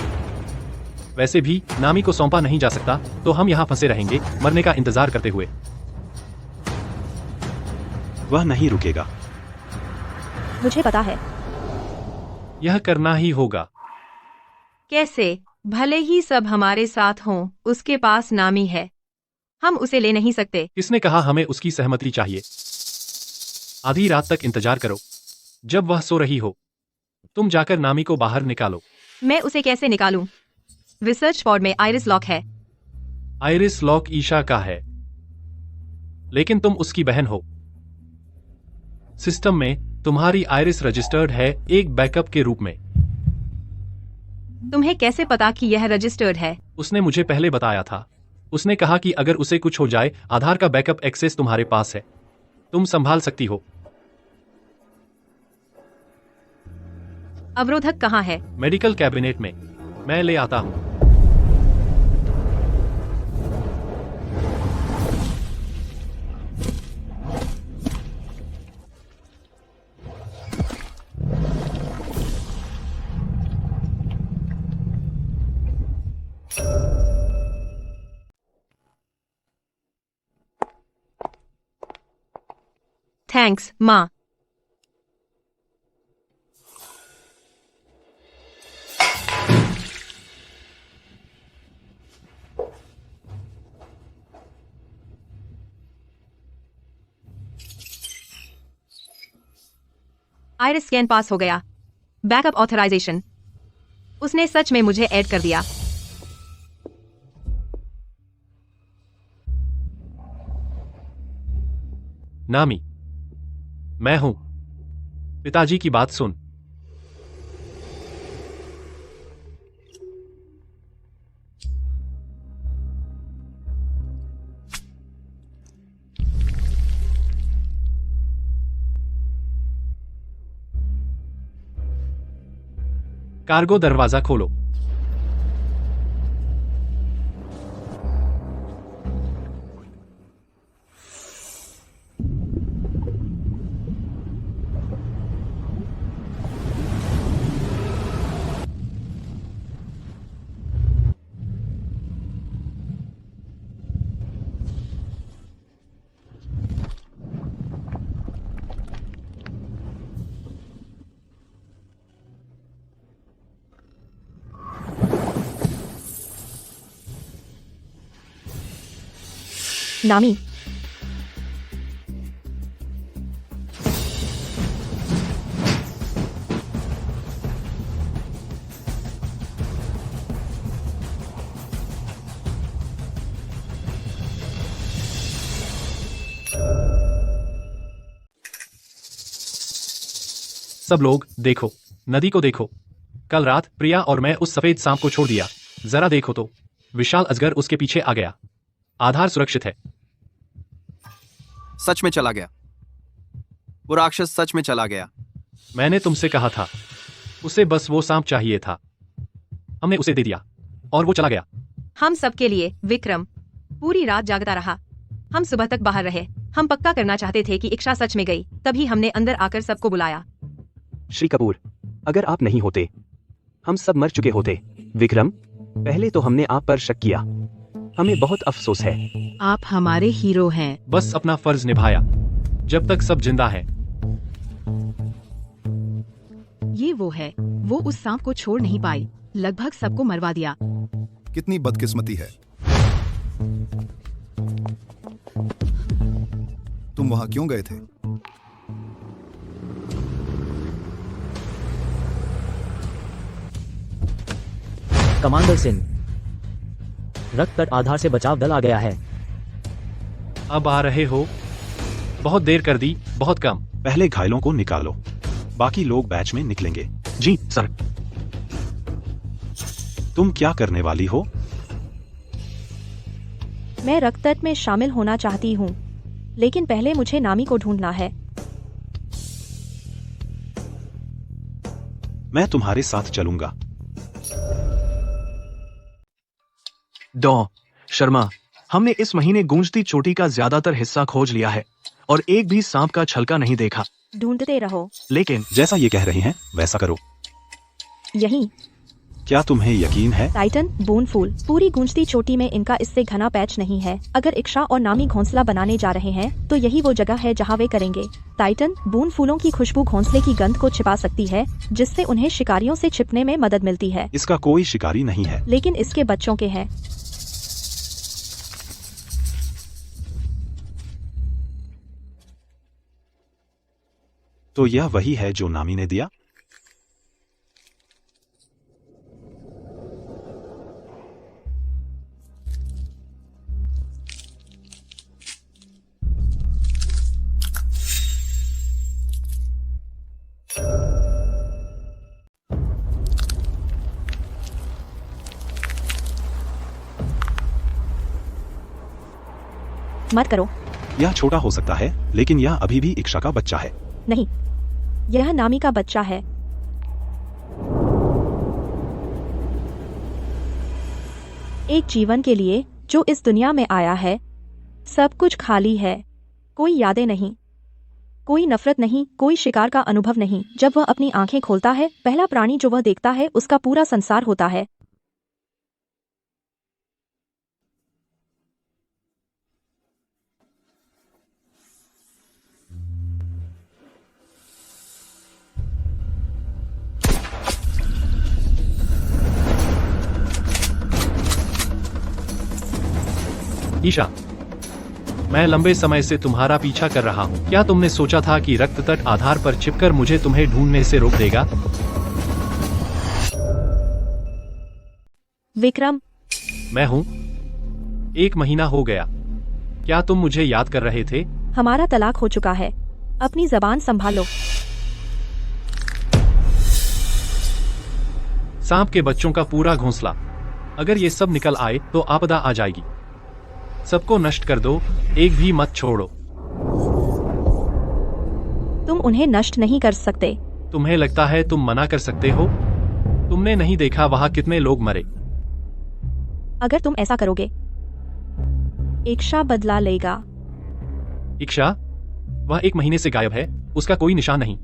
वैसे भी नामी को सौंपा नहीं जा सकता, तो हम यहाँ फंसे रहेंगे मरने का इंतजार करते हुए। वह नहीं रुकेगा। मुझे पता है। यह करना ही होगा। कैसे? भले ही सब हमारे साथ हों, उसके पास नामी है। हम उसे ले नहीं सकते। किसने कहा हमें उसकी सहमति चाहिए? आधी रात तक इंतजार करो। जब वह सो रही हो तुम जाकर नामी को बाहर निकालो। मैं उसे कैसे निकालूं? रिसर्च पॉड में आइरिस लॉक है। आइरिस लॉक ईशा का है, लेकिन तुम उसकी बहन हो। सिस्टम में तुम्हारी आइरिस रजिस्टर्ड है एक बैकअप के रूप में। तुम्हें कैसे पता कि यह रजिस्टर्ड है? उसने मुझे पहले बताया था। उसने कहा कि अगर उसे कुछ हो जाए, आधार का बैकअप एक्सेस तुम्हारे पास है, तुम संभाल सकती हो। अवरोधक कहाँ है? मेडिकल कैबिनेट में। मैं ले आता हूं। थैंक्स, माँ। आइरिस स्कैन पास हो गया। Backup authorization. उसने सच में मुझे ऐड कर दिया। नामी, मैं हूं। पिताजी की बात सुन। कार्गो दरवाजा खोलो। नामी, सब लोग देखो, नदी को देखो। कल रात प्रिया और मैं उस सफेद सांप को छोड़ दिया। जरा देखो तो, विशाल अजगर उसके पीछे आ गया। आधार सुरक्षित है। सच में चला गया। वो राक्षस सच में चला गया। मैंने तुमसे कहा था, उसे बस वो सांप चाहिए था। हमने उसे दे दिया और वो चला गया। हम सबके लिए विक्रम पूरी रात जागता रहा। हम सुबह तक बाहर रहे। हम पक्का करना चाहते थे कि इक्षा सच में गई। तभी हमने अंदर आकर सबको बुलाया। श्री कपूर, अगर आप नहीं होते हम सब मर चुके होते। विक्रम, पहले तो हमने आप पर शक किया। हमें बहुत अफसोस है। आप हमारे हीरो हैं। बस अपना फर्ज निभाया जब तक सब जिंदा हैं। ये वो है, वो उस सांप को छोड़ नहीं पाई, लगभग सबको मरवा दिया। कितनी बदकिस्मती है। तुम वहां क्यों गए थे? कमांडर सिंह, रक्त तट आधार से बचाव दल आ गया है। अब आ रहे हो? बहुत देर कर दी, बहुत कम। पहले घायलों को निकालो, बाकी लोग बैच में निकलेंगे। जी सर। तुम क्या करने वाली हो? मैं रक्ततट में शामिल होना चाहती हूँ, लेकिन पहले मुझे नामी को ढूंढना है। मैं तुम्हारे साथ चलूंगा। डॉ शर्मा, हमने इस महीने गूंजती चोटी का ज्यादातर हिस्सा खोज लिया है और एक भी सांप का छलका नहीं देखा। ढूंढते रहो। लेकिन जैसा ये कह रही हैं, वैसा करो। यही। क्या तुम्हें यकीन है? टाइटन बोन फूल, पूरी गूंजती चोटी में इनका इससे घना पैच नहीं है। अगर इक्षा और नामी घोंसला बनाने जा रहे हैं, तो यही वो जगह है जहां वे करेंगे। टाइटन बोन फूलों की खुशबू घोंसले की गंध को छिपा सकती है, जिससे उन्हें शिकारियों से छिपने में मदद मिलती है। इसका कोई शिकारी नहीं है। लेकिन इसके बच्चों के हैं। तो यह वही है जो नामी ने दिया? मत करो। यह छोटा हो सकता है, लेकिन यह अभी भी इक्षा का बच्चा है। नहीं, यह नामी का बच्चा है। एक जीवन के लिए जो इस दुनिया में आया है, सब कुछ खाली है। कोई यादें नहीं, कोई नफरत नहीं, कोई शिकार का अनुभव नहीं। जब वह अपनी आंखें खोलता है, पहला प्राणी जो वह देखता है उसका पूरा संसार होता है। ईशा, मैं लंबे समय से तुम्हारा पीछा कर रहा हूँ। क्या तुमने सोचा था कि रक्त तट आधार पर छिपकर मुझे तुम्हें ढूंढने से रोक देगा? विक्रम, मैं हूँ। 1 महीना हो गया। क्या तुम मुझे याद कर रहे थे? हमारा तलाक हो चुका है। अपनी जबान संभालो। सांप के बच्चों का पूरा घोंसला। अगर ये सब निकल आए तो आपदा आ जाएगी। सबको नष्ट कर दो, एक भी मत छोड़ो। तुम उन्हें नष्ट नहीं कर सकते। तुम्हें लगता है तुम मना कर सकते हो? तुमने नहीं देखा वहां कितने लोग मरे। अगर तुम ऐसा करोगे, इक्षा बदला लेगा। इक्षा? वह 1 महीने से गायब है, उसका कोई निशान नहीं।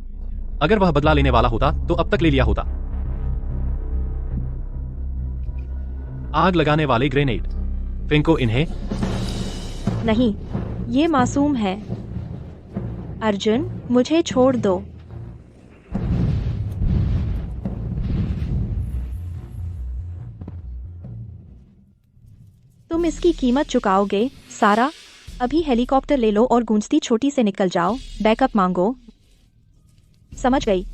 अगर वह बदला लेने वाला होता तो अब तक ले लिया होता। आग लगाने वाले ग्रेनेड, फेंको इन्हें। नहीं, ये मासूम है। अर्जुन, मुझे छोड़ दो। तुम इसकी कीमत चुकाओगे, सारा। अभी हेलीकॉप्टर ले लो और गूंजती छोटी से निकल जाओ, बैकअप मांगो। समझ गई।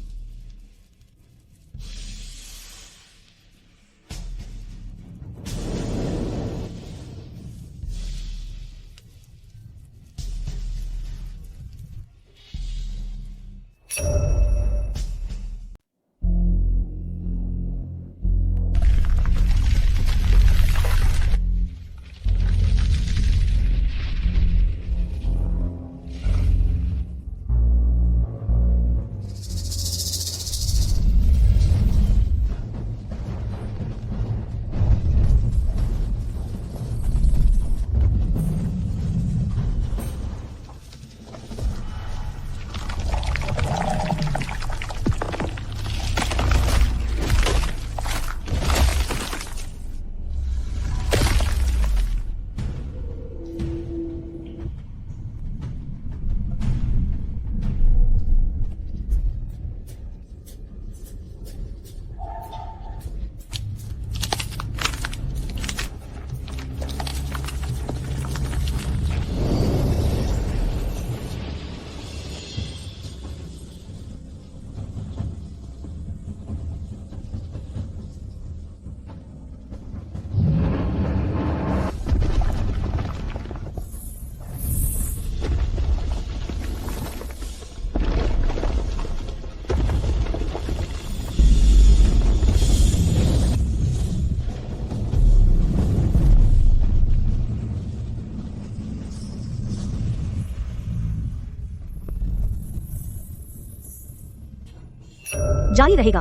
जारी रहेगा।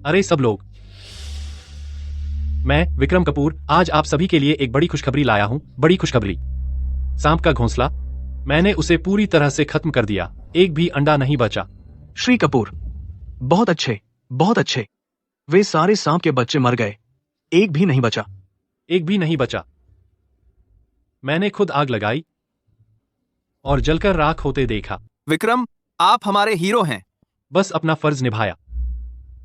अरे सब लोग, मैं विक्रम कपूर आज आप सभी के लिए एक बड़ी खुशखबरी लाया हूं। बड़ी खुशखबरी। सांप का घोंसला, मैंने उसे पूरी तरह से खत्म कर दिया। एक भी अंडा नहीं बचा। श्री कपूर, बहुत अच्छे, बहुत अच्छे। वे सारे सांप के बच्चे मर गए, एक भी नहीं बचा। एक भी नहीं बचा। मैंने खुद आग लगाई और जलकर राख होते देखा। विक्रम, आप हमारे हीरो हैं। बस अपना फर्ज निभाया।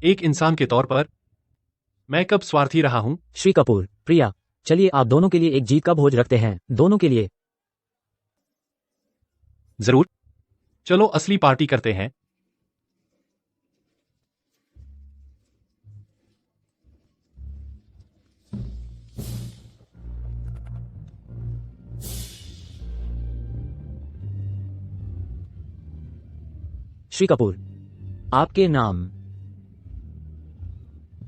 एक इंसान के तौर पर मैं कब स्वार्थी रहा हूं? श्री कपूर, प्रिया, चलिए आप दोनों के लिए एक जीत का भोज रखते हैं, दोनों के लिए। जरूर, चलो असली पार्टी करते हैं। श्री कपूर, आपके नाम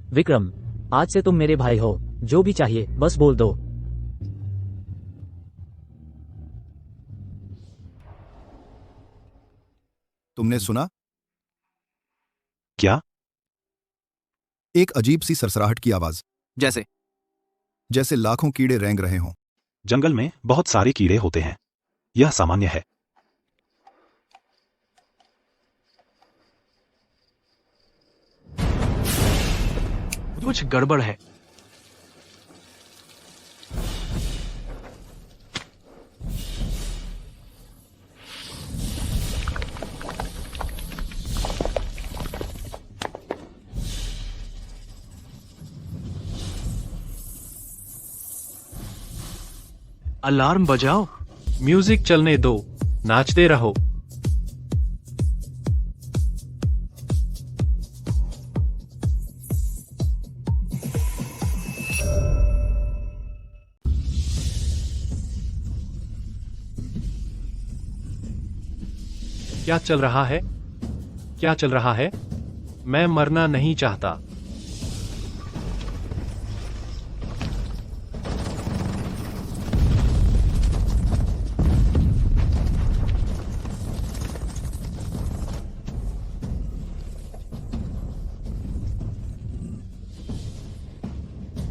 विक्रम। आज से तुम मेरे भाई हो। जो भी चाहिए बस बोल दो। तुमने सुना? क्या? एक अजीब सी सरसराहट की आवाज, जैसे लाखों कीड़े रेंग रहे हों। जंगल में बहुत सारे कीड़े होते हैं, यह सामान्य है। कुछ गड़बड़ है। अलार्म बजाओ। म्यूजिक चलने दो, नाचते रहो। क्या चल रहा है? क्या चल रहा है? मैं मरना नहीं चाहता।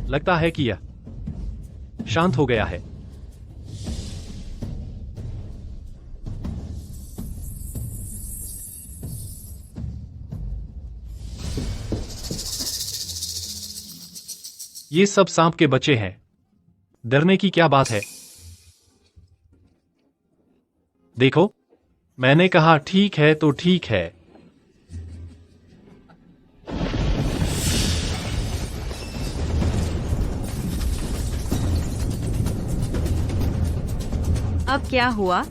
लगता है कि यह शांत हो गया है। ये सब सांप के बच्चे हैं। डरने की क्या बात है? देखो, मैंने कहा ठीक है तो ठीक है। अब क्या हुआ?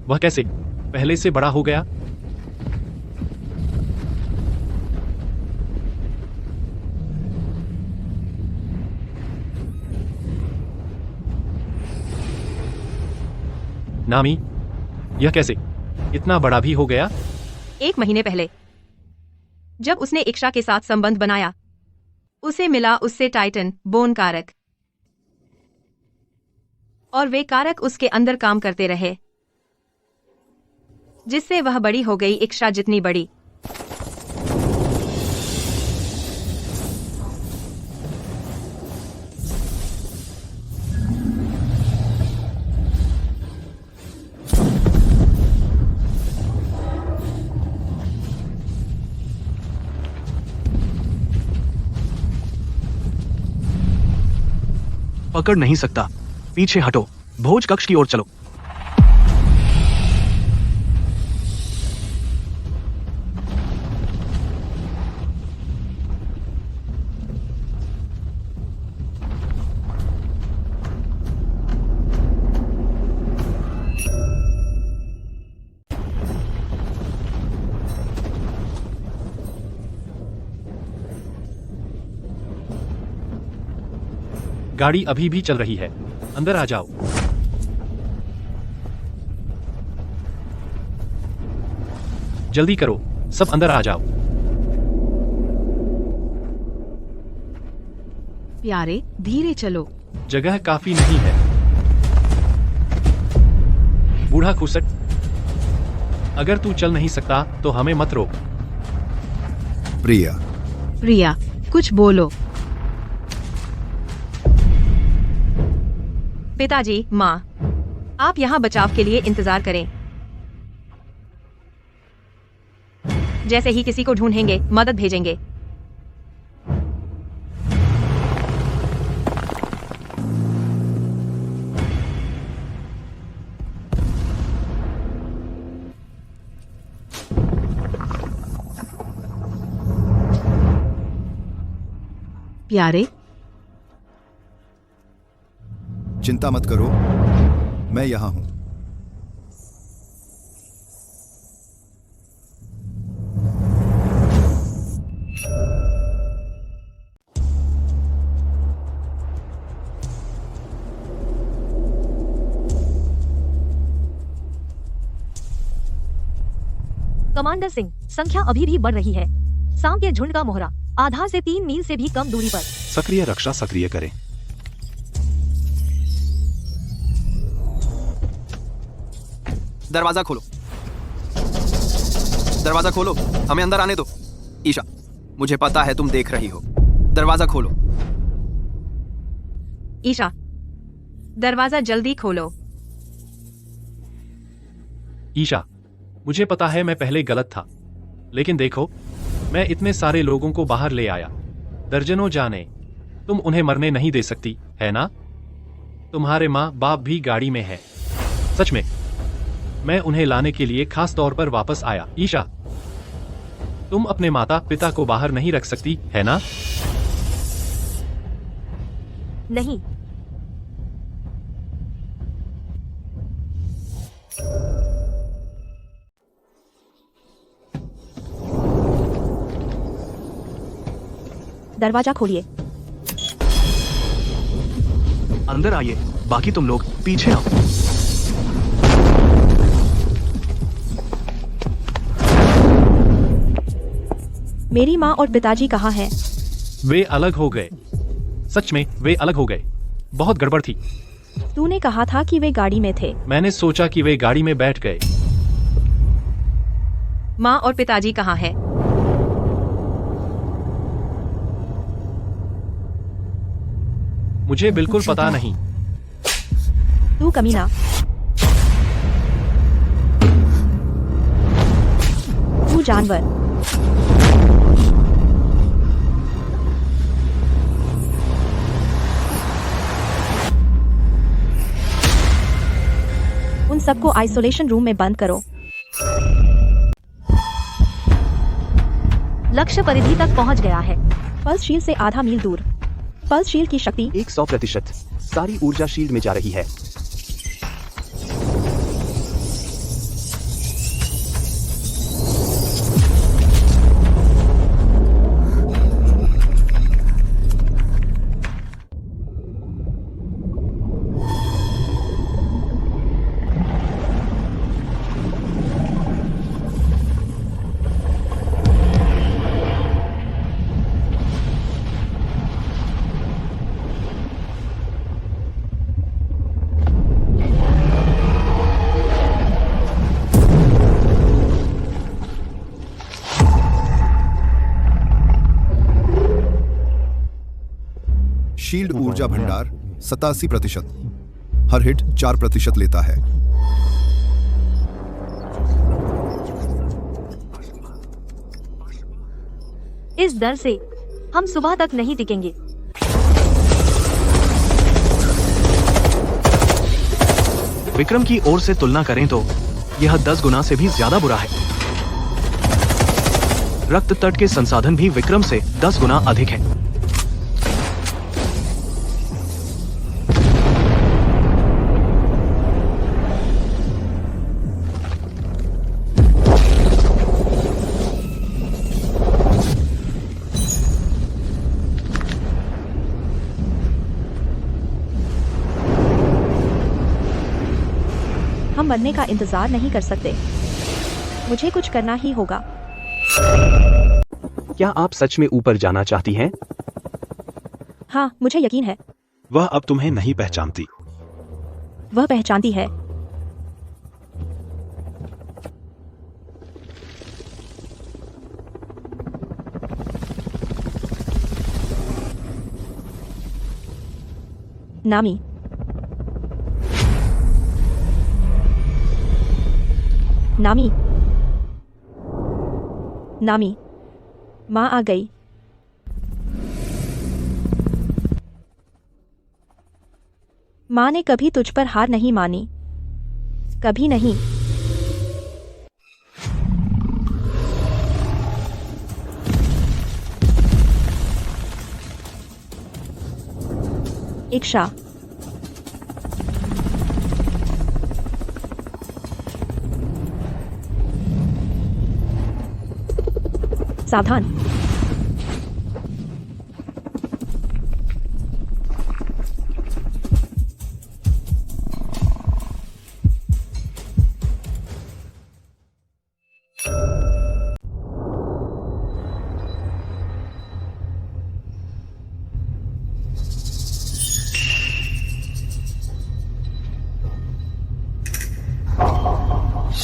वह कैसे पहले से बड़ा हो गया? नामी, यह कैसे इतना बड़ा भी हो गया? 1 महीने पहले जब उसने इक्शा के साथ संबंध बनाया, उसे मिला उससे टाइटन बोन कारक, और वे कारक उसके अंदर काम करते रहे, जिससे वह बड़ी हो गई, इक्शा जितनी बड़ी। पकड़ नहीं सकता, पीछे हटो, भोज कक्ष की ओर चलो। गाड़ी अभी भी चल रही है, अंदर आ जाओ। जल्दी करो, सब अंदर आ जाओ। प्यारे, धीरे चलो। जगह काफी नहीं है। बूढ़ा खुसट, अगर तू चल नहीं सकता तो हमें मत रोक। प्रिया, प्रिया, कुछ बोलो। पिताजी, माँ, आप यहाँ बचाव के लिए इंतजार करें। जैसे ही किसी को ढूंढेंगे, मदद भेजेंगे। प्यारे, चिंता मत करो, मैं यहां हूं। कमांडर सिंह, संख्या अभी भी बढ़ रही है। सांप के झुंड का मोहरा आधार से 3 मील से भी कम दूरी पर। सक्रिय रक्षा सक्रिय करें। दरवाजा खोलो, दरवाजा खोलो, हमें अंदर आने दो। ईशा, मुझे पता है तुम देख रही हो, दरवाजा खोलो। ईशा, दरवाजा जल्दी खोलो। ईशा, मुझे पता है मैं पहले गलत था, लेकिन देखो, मैं इतने सारे लोगों को बाहर ले आया, दर्जनों जाने। तुम उन्हें मरने नहीं दे सकती, है ना? तुम्हारे माँ बाप भी गाड़ी में है। सच में, मैं उन्हें लाने के लिए खास तौर पर वापस आया। ईशा, तुम अपने माता पिता को बाहर नहीं रख सकती, है ना? नहीं। दरवाजा खोलिए। अंदर आइए, बाकी तुम लोग पीछे आओ। मेरी माँ और पिताजी कहाँ हैं? वे अलग हो गए। सच में वे अलग हो गए। बहुत गड़बड़ थी। तूने कहा था कि वे गाड़ी में थे। मैंने सोचा कि वे गाड़ी में बैठ गए। माँ और पिताजी कहाँ हैं? मुझे बिल्कुल पता नहीं। तू कमीना। तू जानवर। उन सबको आइसोलेशन रूम में बंद करो। लक्ष्य परिधि तक पहुंच गया है। पल्स शील्ड से आधा मील दूर। पल्स शील्ड की शक्ति 100%। सारी ऊर्जा शील्ड में जा रही है। शील्ड ऊर्जा भंडार 87%। हर हिट 4% लेता है। इस दर से हम सुबह तक नहीं टिकेंगे। विक्रम की ओर से तुलना करें तो यह 10 गुना से भी ज्यादा बुरा है। रक्त तट के संसाधन भी विक्रम से 10 गुना अधिक है। हम मरने का इंतजार नहीं कर सकते। मुझे कुछ करना ही होगा। क्या आप सच में ऊपर जाना चाहती हैं? हाँ, मुझे यकीन है। वह अब तुम्हें नहीं पहचानती। वह पहचानती है। नामी। नामी। नामी। माँ आ गई। माँ ने कभी तुझ पर हार नहीं मानी। कभी नहीं। इक्शा। सावधान।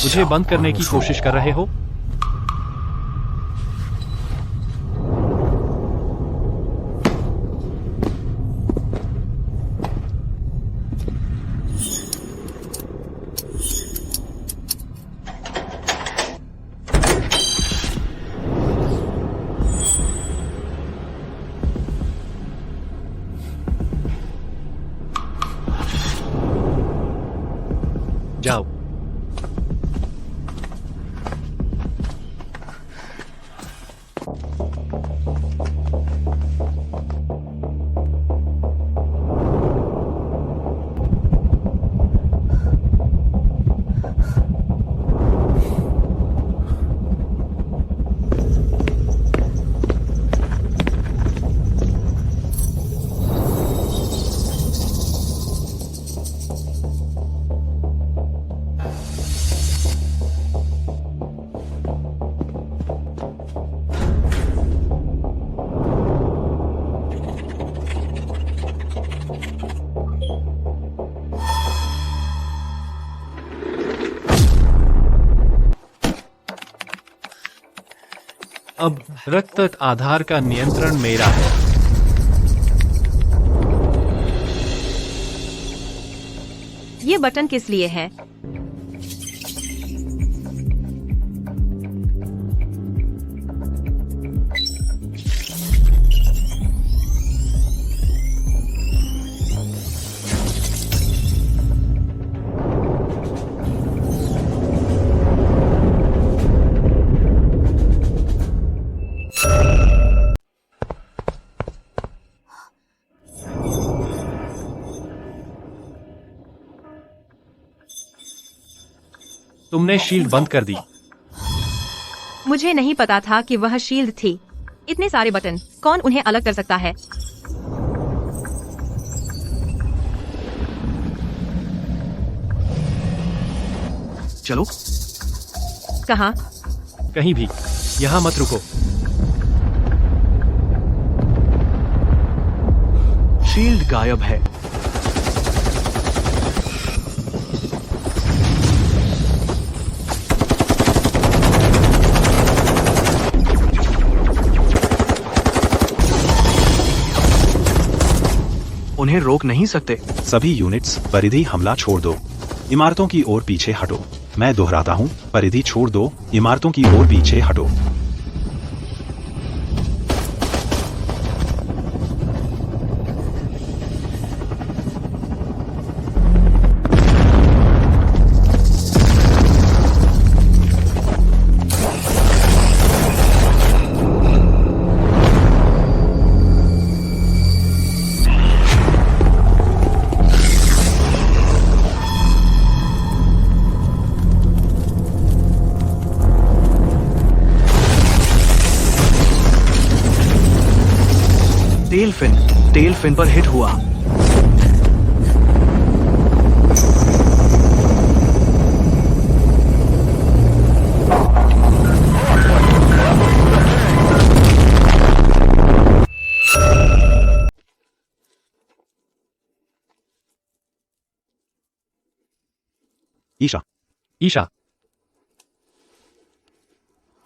मुझे बंद करने की कोशिश कर रहे हो? जाओ। अब रक्त आधार का नियंत्रण मेरा है। ये बटन किस लिए है? तुमने शील्ड बंद कर दी। मुझे नहीं पता था कि वह शील्ड थी। इतने सारे बटन, कौन उन्हें अलग कर सकता है? चलो। कहाँ? कहीं भी, यहाँ मत रुको। शील्ड गायब है। उन्हें रोक नहीं सकते। सभी यूनिट्स परिधि हमला छोड़ दो। इमारतों की ओर पीछे हटो। मैं दोहराता हूँ, परिधि छोड़ दो, इमारतों की ओर पीछे हटो। टेल फिन पर हिट हुआ। ईशा, ईशा,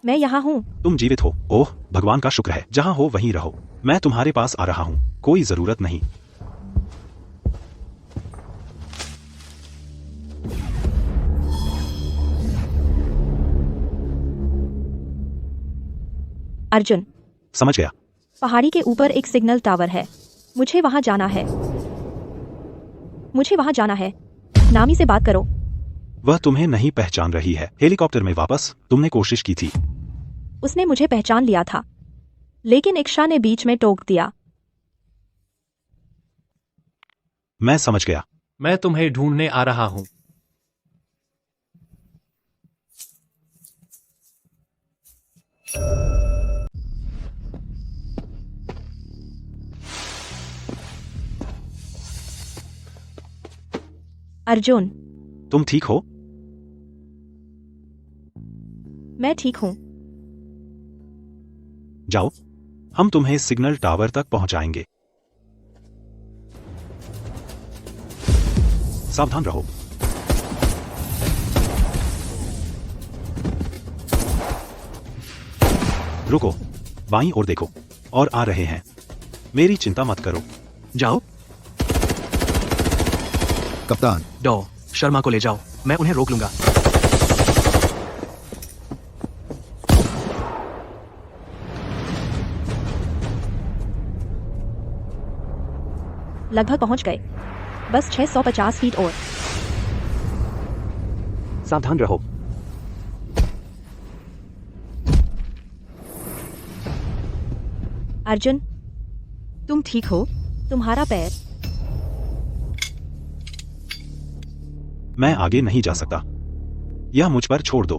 मैं यहाँ हूँ। तुम जीवित हो। ओह, भगवान का शुक्र है। जहाँ हो वहीं रहो। मैं तुम्हारे पास आ रहा हूँ। कोई जरूरत नहीं। अर्जुन, समझ गया। पहाड़ी के ऊपर एक सिग्नल टावर है। मुझे वहाँ जाना है। मुझे वहाँ जाना है। नामी से बात करो। वह तुम्हें नहीं पहचान रही है। हेलीकॉप्टर में वापस तुमने कोशिश की थी। उसने मुझे पहचान लिया था, लेकिन इक्शा ने बीच में टोक दिया। मैं समझ गया। मैं तुम्हें ढूंढने आ रहा हूँ। अर्जुन, तुम ठीक हो? मैं ठीक हूँ। जाओ, हम तुम्हें सिग्नल टावर तक पहुंचाएंगे। सावधान रहो। रुको, बाईं ओर देखो, और आ रहे हैं। मेरी चिंता मत करो। जाओ। कप्तान, डॉ शर्मा को ले जाओ, मैं उन्हें रोक लूंगा। लगभग पहुंच गए। बस 650 फीट और। सावधान रहो। अर्जुन, तुम ठीक हो? तुम्हारा पैर। मैं आगे नहीं जा सकता। यह मुझ पर छोड़ दो।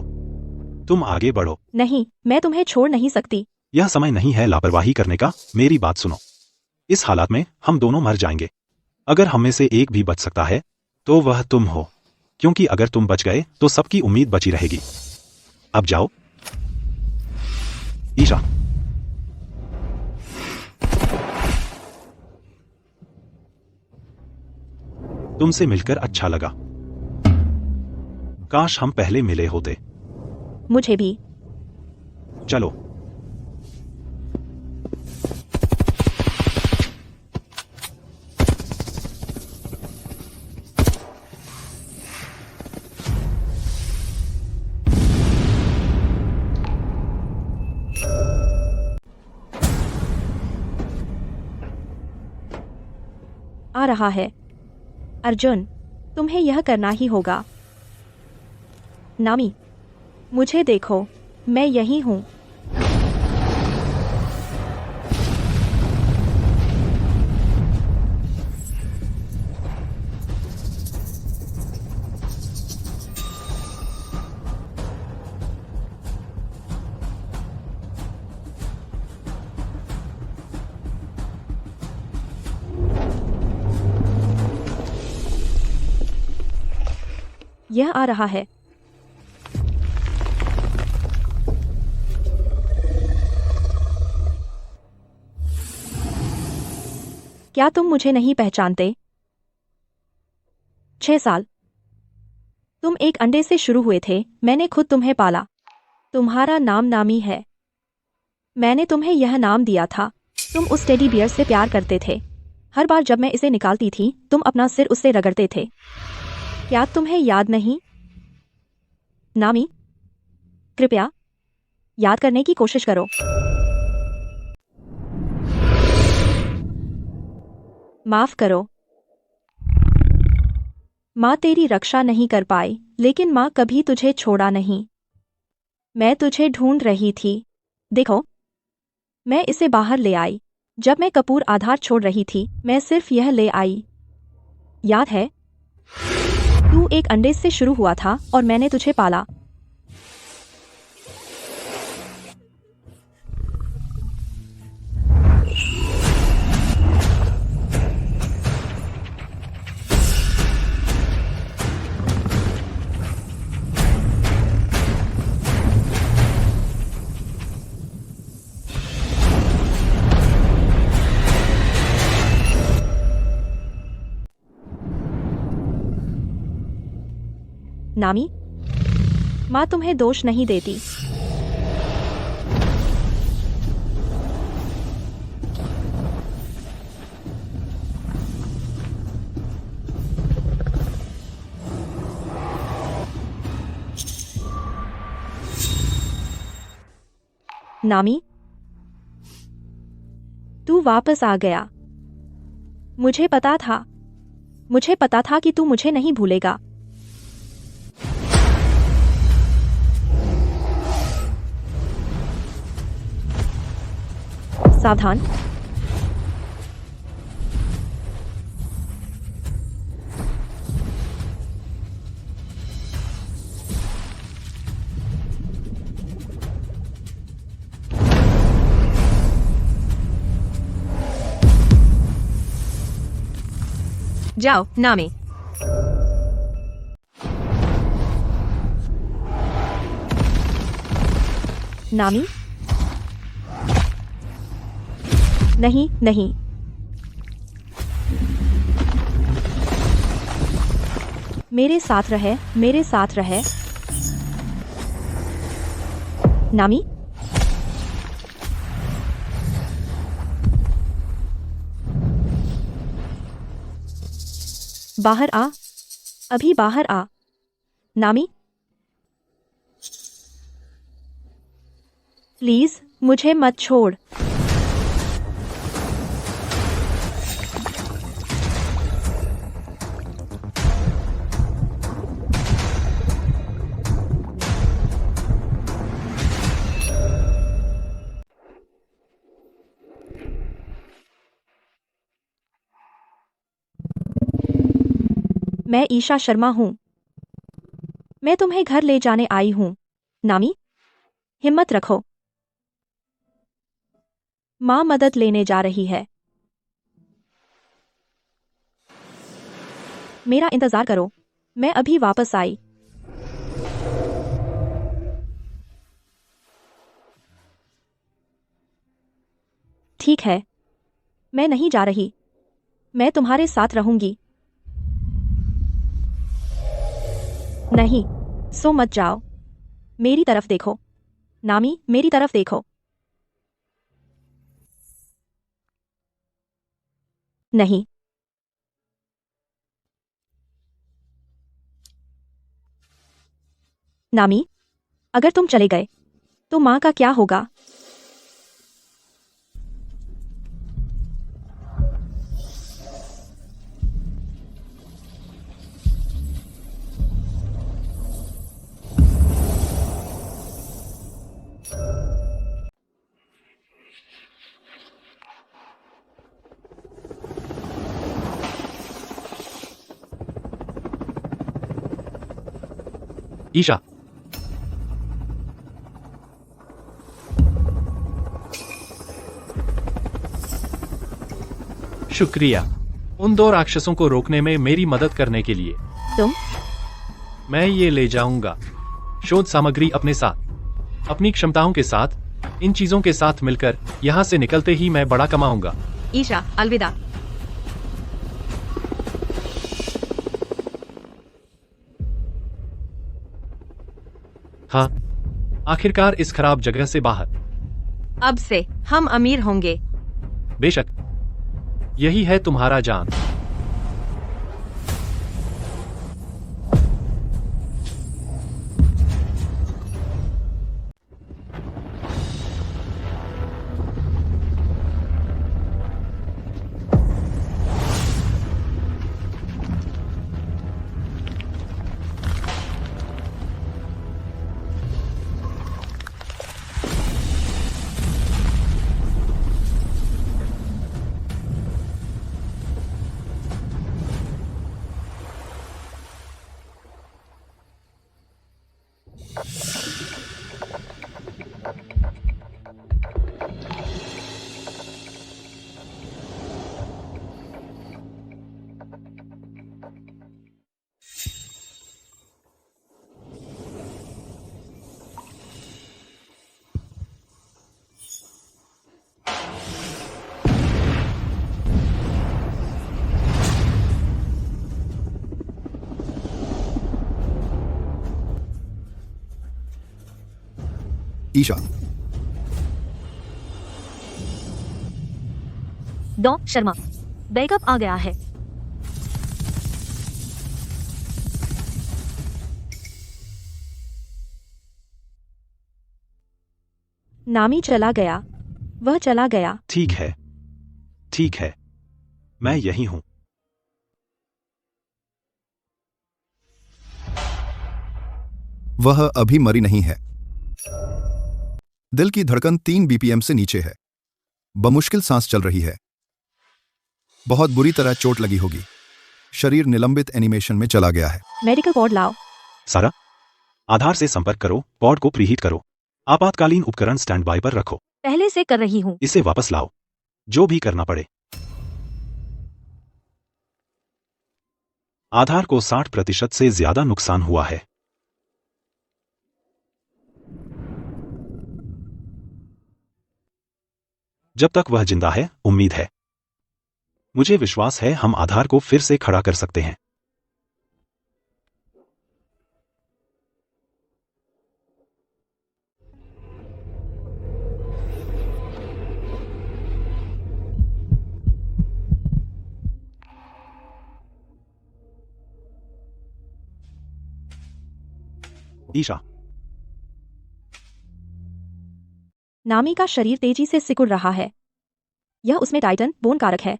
तुम आगे बढ़ो। नहीं, मैं तुम्हें छोड़ नहीं सकती। यह समय नहीं है लापरवाही करने का। मेरी बात सुनो। इस हालात में हम दोनों मर जाएंगे। अगर हम में से एक भी बच सकता है तो वह तुम हो, क्योंकि अगर तुम बच गए तो सबकी उम्मीद बची रहेगी। अब जाओ। ईशा, तुमसे मिलकर अच्छा लगा। काश हम पहले मिले होते। मुझे भी। चलो, आ रहा है। अर्जुन, तुम्हें यह करना ही होगा। नामी, मुझे देखो, मैं यही हूँ। यह आ रहा है। क्या तुम मुझे नहीं पहचानते? 6 साल। तुम एक अंडे से शुरू हुए थे, मैंने खुद तुम्हें पाला। तुम्हारा नाम नामी है। मैंने तुम्हें यह नाम दिया था। तुम उस टेडी बियर से प्यार करते थे। हर बार जब मैं इसे निकालती थी, तुम अपना सिर उससे रगड़ते थे। क्या तुम्हें याद नहीं? नामी, कृपया याद करने की कोशिश करो। माफ करो। माँ तेरी रक्षा नहीं कर पाई, लेकिन माँ कभी तुझे छोड़ा नहीं। मैं तुझे ढूंढ रही थी। देखो, मैं इसे बाहर ले आई। जब मैं कपूर आधार छोड़ रही थी, मैं सिर्फ यह ले आई। याद है? तू एक अंडे से शुरू हुआ था और मैंने तुझे पाला। नामी, माँ तुम्हें दोष नहीं देती। नामी, तू वापस आ गया। मुझे पता था। मुझे पता था कि तू मुझे नहीं भूलेगा। सावधान। जाओ, नामी। नामी? नहीं, नहीं। मेरे साथ रहे, मेरे साथ रहे। नामी? बाहर आ। अभी बाहर आ। नामी? प्लीज, मुझे मत छोड़। मैं ईशा शर्मा हूं। मैं तुम्हें घर ले जाने आई हूं। नामी, हिम्मत रखो। माँ मदद लेने जा रही है। मेरा इंतजार करो। मैं अभी वापस आई। ठीक है, मैं नहीं जा रही। मैं तुम्हारे साथ रहूंगी। नहीं, सो मत जाओ। मेरी तरफ देखो। नामी, मेरी तरफ देखो। नहीं। नामी, अगर तुम चले गए तो माँ का क्या होगा? ईशा। शुक्रिया उन दो राक्षसों को रोकने में मेरी मदद करने के लिए। तुम? मैं ये ले जाऊंगा शोध सामग्री अपने साथ, अपनी क्षमताओं के साथ, इन चीजों के साथ मिलकर यहाँ से निकलते ही मैं बड़ा कमाऊंगा। ईशा, अलविदा। हाँ, आखिरकार इस खराब जगह से बाहर। अब से हम अमीर होंगे। बेशक, यही है तुम्हारा जान। ईशा, डॉ शर्मा, बैकअप आ गया है। नामी चला गया, वह चला गया। ठीक है, ठीक है, मैं यही हूं। वह अभी मरी नहीं है। दिल की धड़कन 3 बीपीएम से नीचे है। बमुश्किल सांस चल रही है। बहुत बुरी तरह चोट लगी होगी। शरीर निलंबित एनिमेशन में चला गया है। मेडिकल कॉर्ड लाओ। सारा, आधार से संपर्क करो, पॉड को प्रीहीट करो, आपातकालीन उपकरण स्टैंड बाय पर रखो। पहले से कर रही हूँ। इसे वापस लाओ, जो भी करना पड़े। आधार को 60% से ज्यादा नुकसान हुआ है। जब तक वह जिंदा है, उम्मीद है। मुझे विश्वास है हम आधार को फिर से खड़ा कर सकते हैं। ईशा, नामी का शरीर तेजी से सिकुड़ रहा है। यह उसमें टाइटन बोन कारक है।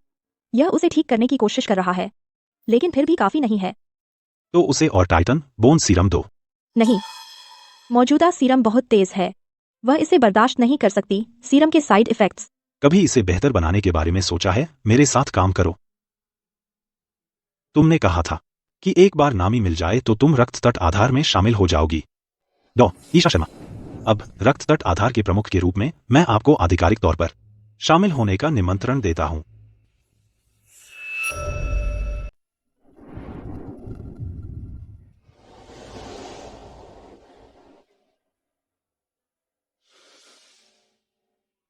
यह उसे ठीक करने की कोशिश कर रहा है, लेकिन फिर भी काफी नहीं है। तो उसे और टाइटन बोन सीरम दो। नहीं, मौजूदा सीरम बहुत तेज है। वह इसे बर्दाश्त नहीं कर सकती। सीरम के साइड इफेक्ट्स। कभी इसे बेहतर बनाने के बारे में सोचा है? मेरे साथ काम करो। तुमने कहा था कि एक बार नामी मिल जाए तो तुम रक्त तट आधार में शामिल हो जाओगी। डॉ ईशा शर्मा, अब रक्त तट आधार के प्रमुख के रूप में मैं आपको आधिकारिक तौर पर शामिल होने का निमंत्रण देता हूं।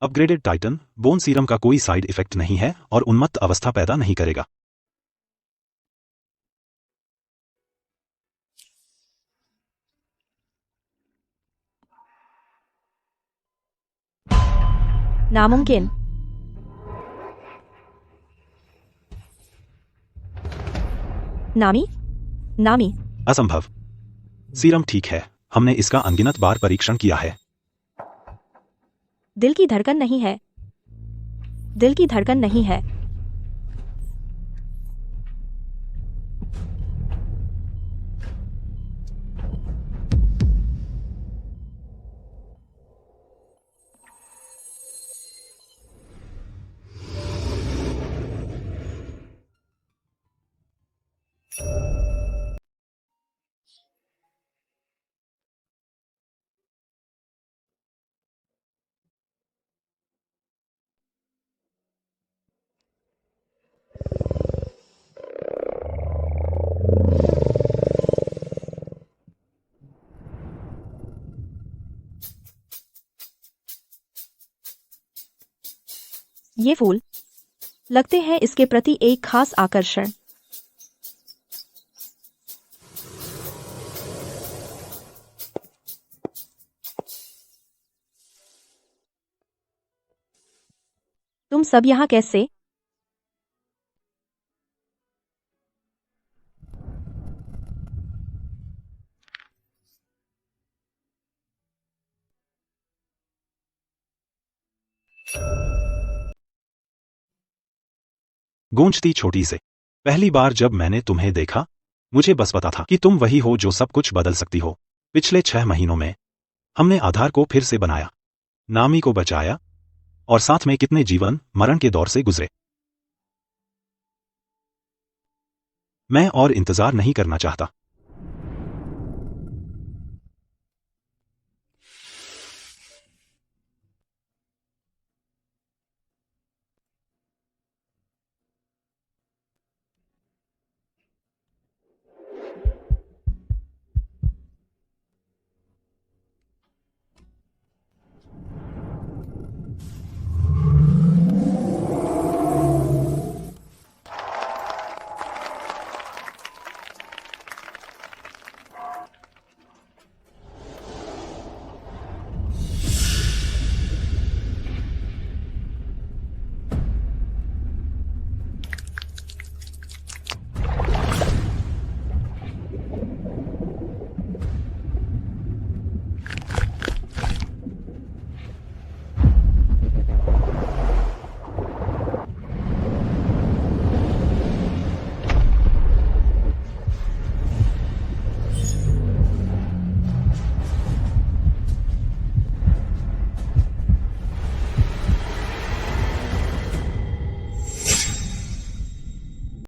अपग्रेडेड टाइटन बोन सीरम का कोई साइड इफेक्ट नहीं है और उन्मत्त अवस्था पैदा नहीं करेगा। नामुमकिन। नामी, नामी। असंभव। सीरम ठीक है, हमने इसका अनगिनत बार परीक्षण किया है। दिल की धड़कन नहीं है। दिल की धड़कन नहीं है। ये फूल लगते हैं इसके प्रति एक खास आकर्षण। तुम सब यहाँ कैसे? गूंजती छोटी से पहली बार जब मैंने तुम्हें देखा, मुझे बस पता था कि तुम वही हो जो सब कुछ बदल सकती हो। पिछले 6 महीनों में हमने आधार को फिर से बनाया, नामी को बचाया और साथ में कितने जीवन मरण के दौर से गुजरे। मैं और इंतजार नहीं करना चाहता।